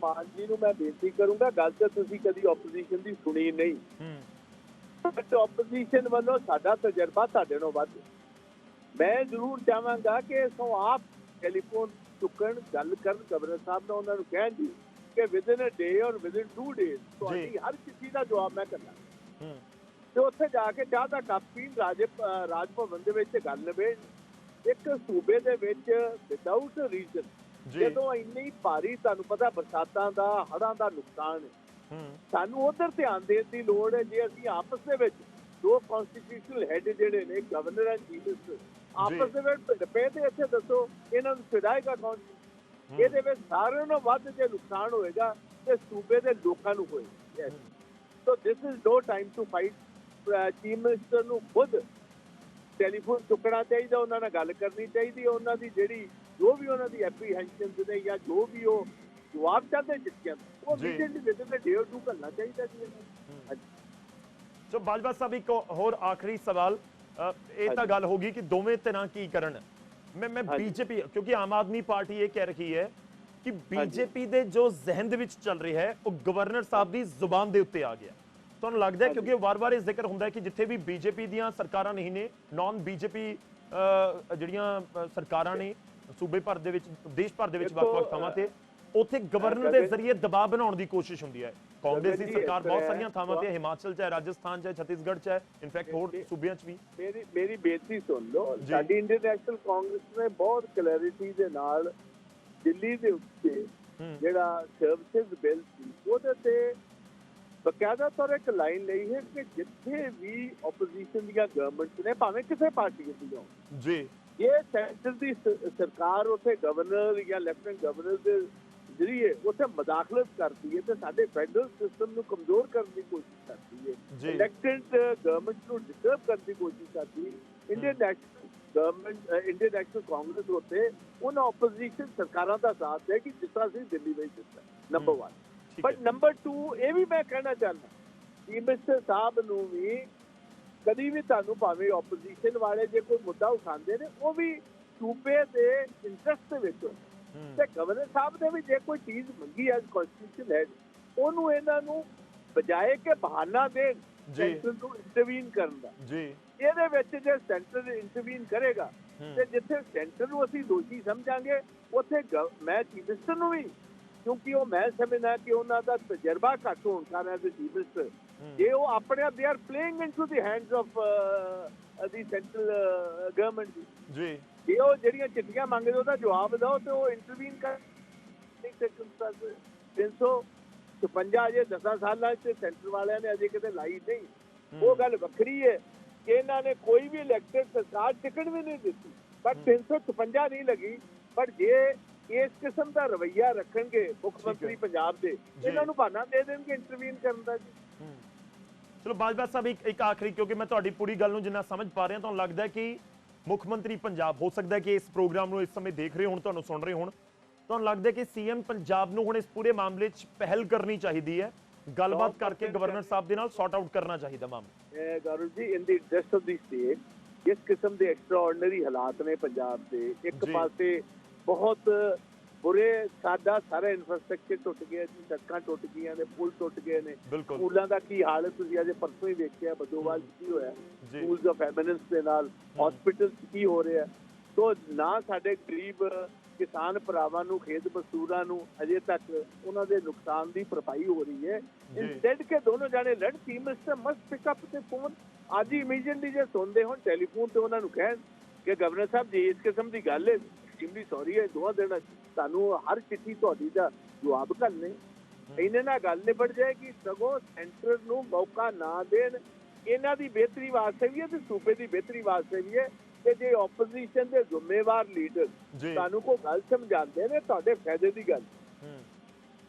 ਮਾਨ ਜੀ ਨੂੰ ਮੈਂ ਬੇਨਤੀ ਕਰੂੰਗਾ, ਗੱਲ ਤਾਂ ਤੁਸੀਂ ਕਦੀ ਆਪੋਜੀਸ਼ਨ ਦੀ ਸੁਣੀ ਨਹੀਂ, ਬਟ ਆਪੋਜੀਸ਼ਨ ਵੱਲੋਂ ਸਾਡਾ ਤਜਰਬਾ ਤੁਹਾਡੇ ਨਾਲੋਂ ਵੱਧ। ਮੈਂ ਜ਼ਰੂਰ ਚਾਹਾਂਗਾ ਕਿ ਸੋ ਆਪ ਟੈਲੀਫੋਨ ਚੁੱਕਣ, ਗੱਲ ਕਰਨ ਗਵਰਨਰ ਸਾਹਿਬ ਨਾਲ, ਉਹਨਾਂ ਨੂੰ ਕਹਿਣ ਜੀ ਕਿ ਵਿਦਿਨ ਅ ਡੇ ਔਰ ਵਿਦਿਨ 2 ਡੇਜ਼ ਤੁਹਾਡੀ ਹਰ ਚਿੱਠੀ ਦਾ ਜਵਾਬ ਮੈਂ ਕਰਨਾ। ਤੇ ਉੱਥੇ ਜਾ ਕੇ ਚਾਹ ਦਾ ਕੱਪ ਪੀਣ ਰਾਜ ਭਵਨ ਦੇ ਵਿੱਚ ਗੱਲ ਨਿਬੇੜ। ਇੱਕ ਸੂਬੇ ਦੇ ਵਿੱਚ ਵਿਦਆਊਟ ਰੀਜ਼ਨ ਜਦੋਂ ਇੰਨੀ ਭਾਰੀ ਤੁਹਾਨੂੰ ਪਤਾ ਬਰਸਾਤਾਂ ਦਾ ਹੜ੍ਹਾਂ ਦਾ ਨੁਕਸਾਨ ਹੈ, ਸਾਨੂੰ ਉਧਰ ਧਿਆਨ ਦੇਣ ਦੀ ਲੋੜ ਹੈ। ਜੇ ਅਸੀਂ ਆਪਸ ਦੇ ਵਿੱਚ ਦੋ ਕਨਸਟੀਟਿਊਸ਼ਨਲ ਹੈਡ ਜਿਹੜੇ ਨੇ ਗਵਰਨਰ ਐਂਡ ਚੀਫ ਮਿਨਿਸਟਰ ਆਪਸ ਦੇ ਵਿੱਚ ਭਿੜ ਪਏ ਤੇ ਇੱਥੇ ਦੱਸੋ ਇਹਨਾਂ ਨੂੰ ਛਡਾਏਗਾ ਕੌਣ? ਇਹਦੇ ਵਿੱਚ ਸਾਰਿਆਂ ਨੂੰ ਵੱਧ ਜੇ ਨੁਕਸਾਨ ਹੋਏਗਾ ਤੇ ਸੂਬੇ ਦੇ ਲੋਕਾਂ ਨੂੰ ਹੋਏਗਾ। So this is no time to fight. Chief minister ਨੂੰ ਖੁਦ ਟੈਲੀਫੋਨ ਚੁੱਕਣਾ ਚਾਹੀਦਾ, ਉਹਨਾਂ ਨਾਲ ਗੱਲ ਕਰਨੀ ਚਾਹੀਦੀ, ਉਹਨਾਂ ਦੀ ਜਿਹੜੀ ਜੋ ਵੀ ਉਹਨਾਂ ਦੀ ਐਪਰੀਹੈਂਸ਼ਨ ਨੇ ਜਾਂ ਜੋ ਵੀ ਉਹ ਜਵਾਬ ਚਾਹਦੇ ਚਿੱਠੀਆਂ ਉਹ ਇਮੀਡੀਏਟਲੀ ਵਿਦਿਨ ਅ ਡੇ ਔਰ 2 ਕਰਨਾ ਚਾਹੀਦਾ ਜੀ। ਸੋ ਬਾਜਵਾ ਸਾਹਿਬ, ਇੱਕ ਹੋਰ ਆਖਰੀ ਸਵਾਲ, ਇਹ ਤਾਂ ਗੱਲ ਹੋਗੀ ਕਿ ਦੋਵੇਂ ਤਰ੍ਹਾਂ ਕੀ ਕਰਨ। ਮੈਂ ਬੀਜੇਪੀ, ਕਿਉਂਕਿ ਆਮ ਆਦਮੀ ਪਾਰਟੀ ਇਹ ਕਹਿ ਰਹੀ ਹੈ ਕਿ ਬੀਜੇਪੀ ਦੇ ਜੋ ਜ਼ਿਹਨ ਦੇ ਵਿੱਚ ਚੱਲ ਰਿਹਾ ਹੈ ਉਹ ਗਵਰਨਰ ਸਾਹਿਬ ਦੀ ਜ਼ੁਬਾਨ ਦੇ ਉੱਤੇ ਆ ਗਿਆ। ਤੁਹਾਨੂੰ ਲੱਗਦਾ ਹੈ, ਕਿਉਂਕਿ ਵਾਰ-ਵਾਰ ਇਹ ਜ਼ਿਕਰ ਹੁੰਦਾ ਹੈ ਕਿ ਜਿੱਥੇ ਵੀ ਬੀਜੇਪੀ ਦੀਆਂ ਸਰਕਾਰਾਂ ਨਹੀਂ ਨੇ, ਨਾਨ ਬੀਜੇਪੀ ਜਿਹੜੀਆਂ ਸਰਕਾਰਾਂ ਨੇ ਸੂਬੇ ਭਰ ਦੇ ਵਿੱਚ, ਦੇਸ਼ ਭਰ ਦੇ ਵਿੱਚ ਵੱਖ-ਵੱਖ ਥਾਵਾਂ ਤੇ, ਉੱਥੇ ਗਵਰਨਰ ਦੇ ਜ਼ਰੀਏ ਦਬਾਅ ਬਣਾਉਣ ਦੀ ਕੋਸ਼ਿਸ਼ ਹੁੰਦੀ ਹੈ। ਕਾਂਗਰਸ ਦੀ ਸਰਕਾਰ ਬਹੁਤ ਸਾਰੀਆਂ ਥਾਵਾਂ ਤੇ, ਹਿਮਾਚਲ 'ਚ ਹੈ, ਰਾਜਸਥਾਨ 'ਚ ਹੈ, ਛੱਤੀਸਗੜ੍ਹ 'ਚ ਹੈ, ਇਨਫੈਕਟ ਹੋਰ ਸੂਬਿਆਂ 'ਚ ਵੀ। ਮੇਰੀ ਬੇਨਤੀ ਸੁਣ ਲਓ, ਸਾਡੀ ਇੰਡੀਅਨ ਨੈਸ਼ਨਲ ਕਾਂਗਰਸ ਨੇ ਬਹੁਤ ਕਲੈਰਿਟੀ ਦੇ ਨਾਲ ਦਿੱਲੀ ਦੇ ਉੱਤੇ ਜਿਹੜਾ ਸਰਵਿਸਿਜ਼ ਬਿੱਲ ਸੀ ਉਹਦੇ ਤੇ ਬਕਾਇਦਾ ਤੌਰ ਇੱਕ ਲਾਈਨ ਲਈ ਹੈ ਕਿ ਜਿੱਥੇ ਵੀ ਆਪੋਜੀਸ਼ਨ ਦੀਆਂ ਗਵਰਨਮੈਂਟਸ ਨੇ, ਭਾਵੇਂ ਕਿਸੇ ਪਾਰਟੀ ਦੀਆਂ ਜੀ, ਇਹ ਸੈਂਟਰ ਦੀ ਸਰਕਾਰ ਉੱਥੇ ਗਵਰਨਰ ਜਾਂ ਲੈਫਟੀਨੈਂਟ ਗਵਰਨਰ ਦੇ ਜ਼ਰੀਏ ਉੱਥੇ ਮਦਾਖਲਤ ਕਰਦੀ ਹੈ ਤੇ ਸਾਡੇ ਫੈਡਰਲ ਸਿਸਟਮ ਨੂੰ ਕਮਜ਼ੋਰ ਕਰਨ ਦੀ ਕੋਸ਼ਿਸ਼ ਕਰਦੀ ਹੈ, ਇਲੈਕਟਿਡ ਗਵਰਨਮੈਂਟ ਨੂੰ ਡਿਸਟਰਬ ਕਰਨ ਦੀ ਕੋਸ਼ਿਸ਼ ਕਰਦੀ ਹੈ। Indian national government, Indian national Congress ਉੱਤੇ ਉਹਨਾਂ ਆਪੋਜੀਸ਼ਨ ਸਰਕਾਰਾਂ ਦਾ ਸਾਥ ਹੈ ਕਿ ਜਿਸ ਤਰ੍ਹਾਂ ਅਸੀਂ ਦਿੱਲੀ ਵਿੱਚ ਦਿੱਤਾ, ਨੰਬਰ 1। ਬਟ ਨੰਬਰ 2 ਇਹ ਵੀ ਮੈਂ ਕਹਿਣਾ ਚਾਹੁੰਦਾ ਚੀਫ ਮਿਨਿਸਟਰ ਸਾਹਿਬ ਨੂੰ ਵੀ ਕਦੀ ਵੀ ਤੁਹਾਨੂੰ ਭਾਵੇਂ ਆਪੋਜੀਸ਼ਨ ਵਾਲੇ ਜੇ ਕੋਈ ਮੁੱਦਾ ਉਠਾਉਂਦੇ ਨੇ ਉਹ ਵੀ ਸੂਬੇ ਦੇ ਇੰਟਰਸਟ ਦੇ ਵਿੱਚ ਤੇ ਗਵਰਨਰ ਸਾਹਿਬ ਨੇ ਵੀ ਜੇ ਕੋਈ ਚੀਜ਼ ਮੰਗੀ ਐਜ਼ ਕਨਸਟੀਟਿਊਸ਼ਨ ਹੈਡ ਉਹਨੂੰ ਇਹਨਾਂ ਨੂੰ ਬਜਾਏ ਕਿ ਬਹਾਨਾ ਦੇਣ ਸੈਂਟਰ ਨੂੰ ਇੰਟਰਵੀਨ ਕਰਨ ਦਾ, ਇਹਦੇ ਵਿੱਚ ਜੇ ਸੈਂਟਰ ਇੰਟਰਵੀਨ ਕਰੇਗਾ ਤੇ ਜਿੱਥੇ ਸੈਂਟਰ ਨੂੰ ਅਸੀਂ ਦੋਸ਼ੀ ਸਮਝਾਂਗੇ ਉੱਥੇ ਮੈਂ ਚੀਫ ਮਿਨਿਸਟਰ ਨੂੰ ਵੀ, ਕਿਉਂਕਿ ਉਹ ਮੈਂ ਸਮਝਦਾ ਕਿ ਉਹਨਾਂ ਦਾ ਤਜਰਬਾ ਘੱਟ ਹੋਣ ਕਾਰਨ ਐਜ਼ ਚੀਫ ਮਿਨਿਸਟਰ ਜੇ ਉਹ ਆਪਣੇ ਆਪ they are playing into the hands of the central government ਜੀ ਜੇ ਉਹ ਜਿਹੜੀਆਂ ਚਿੱਠੀਆਂ ਮੰਗਦੇ ਉਹਦਾ ਜਵਾਬ ਦਿਓ ਤੇ ਉਹ ਇੰਟਰਵੀਨ ਕਰ ਨਹੀਂ ਸਰਕਮਸਟੈਂਸ 356 ਅਜੇ 10 ਸਾਲਾਂ 'ਚ ਸੈਂਟਰ ਵਾਲਿਆਂ ਨੇ ਅਜੇ ਕਿਤੇ ਲਾਈ ਨਹੀਂ। ਉਹ ਗੱਲ ਵੱਖਰੀ ਹੈ ਕਿ ਇਹਨਾਂ ਨੇ ਕੋਈ ਵੀ ਇਲੈਕਟਡ ਸਰਕਾਰ ਟਿਕਟ ਵੀ ਨਹੀਂ ਦਿੱਤੀ ਪਰ 356 ਨਹੀਂ ਲੱਗੀ। ਪਰ ਜੇ ਇਸ ਕਿਸਮ ਦਾ ਰਵੱਈਆ ਰੱਖਣਗੇ ਮੁੱਖ ਮੰਤਰੀ ਪੰਜਾਬ ਦੇ ਇਹਨਾਂ ਨੂੰ ਬਹਾਨਾ ਦੇ ਦੇਣਗੇ ਇੰਟਰਵੀਨ ਕਰਨ ਦਾ ਜੀ। ਚਲੋ ਬਾਜਵਾ ਸਾਹਿਬ ਇੱਕ ਆਖਰੀ, ਕਿਉਂਕਿ ਮੈਂ ਤੁਹਾਡੀ ਪੂਰੀ ਗੱਲ ਨੂੰ ਜਿੰਨਾ ਸਮਝ ਪਾ ਰਿਹਾ ਤੁਹਾਨੂੰ ਲੱਗਦਾ ਹੈ ਕਿ ਮੁੱਖ ਮੰਤਰੀ ਪੰਜਾਬ ਹੋ ਸਕਦਾ ਹੈ ਕਿ ਇਸ ਪ੍ਰੋਗਰਾਮ ਨੂੰ ਇਸ ਸਮੇਂ ਦੇਖ ਰਹੇ ਹੋਣ, ਤੁਹਾਨੂੰ ਸੁਣ ਰਹੇ ਹੋਣ, ਤੁਹਾਨੂੰ ਲੱਗਦਾ ਹੈ ਕਿ ਸੀਐਮ ਪੰਜਾਬ ਨੂੰ ਹੁਣ ਇਸ ਪੂਰੇ ਮਾਮਲੇ 'ਚ ਪਹਿਲ ਕਰਨੀ ਚਾਹੀਦੀ ਹੈ, ਗੱਲਬਾਤ ਕਰਕੇ ਗਵਰਨਰ ਸਾਹਿਬ ਦੇ ਨਾਲ ਸੌਰਟ ਆਊਟ ਕਰਨਾ ਚਾਹੀਦਾ ਮਾਮਲਾ? ਗੌਰਵ ਜੀ ਇਨ ਦੀ ਇੰਟਰਸਟ ਆਫ ਦੀ ਸਟੇਟ ਜਿਸ ਕਿਸਮ ਦੇ ਐਕਸਟਰਾਆਰਡੀਨਰੀ ਹਾਲਾਤ ਨੇ ਪੰਜਾਬ ਦੇ, ਇੱਕ ਪਾਸੇ ਬਹੁਤ ਬੁਰੇ ਸਾਰਾ ਇਨਫਰਾਸਟ੍ਰਕਚਰ ਟੁੱਟ ਗਿਆ ਜੀ, ਸੜਕਾਂ ਟੁੱਟ ਗਈਆਂ ਨੇ, ਪੁਲ ਟੁੱਟ ਗਏ ਨੇ, ਸਕੂਲਾਂ ਦਾ ਕੀ ਹਾਲ ਹੈ ਤੁਸੀਂ ਅਜੇ ਪਰਸੋਂ ਹੀ ਵੇਖਿਆ ਬਦੋਵਾਲ ਕੀ ਹੋਇਆ, ਸਕੂਲਸ ਆਫ ਐਮਿਨੈਂਸ ਦੇ ਨਾਲ ਹਸਪੀਟਲ ਕੀ ਹੋ ਰਿਹਾ। ਸੋ ਨਾ ਸਾਡੇ ਗਰੀਬ ਕਿਸਾਨ ਭਰਾਵਾਂ ਨੂੰ, ਖੇਤ ਮਜ਼ਦੂਰਾਂ ਨੂੰ ਅਜੇ ਤੱਕ ਉਹਨਾਂ ਦੇ ਨੁਕਸਾਨ ਦੀ ਭਰਪਾਈ ਹੋ ਰਹੀ ਹੈ। ਇੰਸਟੈਡ ਕੇ ਦੋਨੋਂ ਜਾਣੇ ਲੜ, chief minister must pick up the phone ਅੱਜ ਹੀ ਇਮੀਡੀਏਟਲੀ ਜੇ ਸੁਣਦੇ ਹੋਣ ਟੈਲੀਫੋਨ ਤੇ ਉਹਨਾਂ ਨੂੰ ਕਹਿਣ ਕਿ ਗਵਰਨਰ ਸਾਹਿਬ ਜੀ ਇਸ ਕਿਸਮ ਦੀ ਗੱਲ ਹੈ, ਐਕਸਟ੍ਰੀਮਲੀ ਸੌਰੀ ਹੈ, 2 ਦਿਨ ਤੁਹਾਨੂੰ ਹਰ ਚਿੱਠੀ ਤੁਹਾਡੀ ਦਾ ਜਵਾਬ ਕਰਨੇ, ਇਹਨੇ ਨਾਲ ਗੱਲ ਨਿਬੜ ਜਾਏਗੀ। ਸਗੋਂ ਸੈਂਟਰ ਨੂੰ ਮੌਕਾ ਨਾ ਦੇਣ, ਇਹਨਾਂ ਦੀ ਬਿਹਤਰੀ ਵਾਸਤੇ ਵੀ ਹੈ ਤੇ ਸੂਬੇ ਦੀ ਬਿਹਤਰੀ ਵਾਸਤੇ ਵੀ ਹੈ ਕਿ ਜੇ ਆਪੋਜੀਸ਼ਨ ਦੇ ਜ਼ਿੰਮੇਵਾਰ ਲੀਡਰ ਤੁਹਾਨੂੰ ਕੋਈ ਗੱਲ ਸਮਝਾਉਂਦੇ ਨੇ ਤੁਹਾਡੇ ਫਾਇਦੇ ਦੀ ਗੱਲ,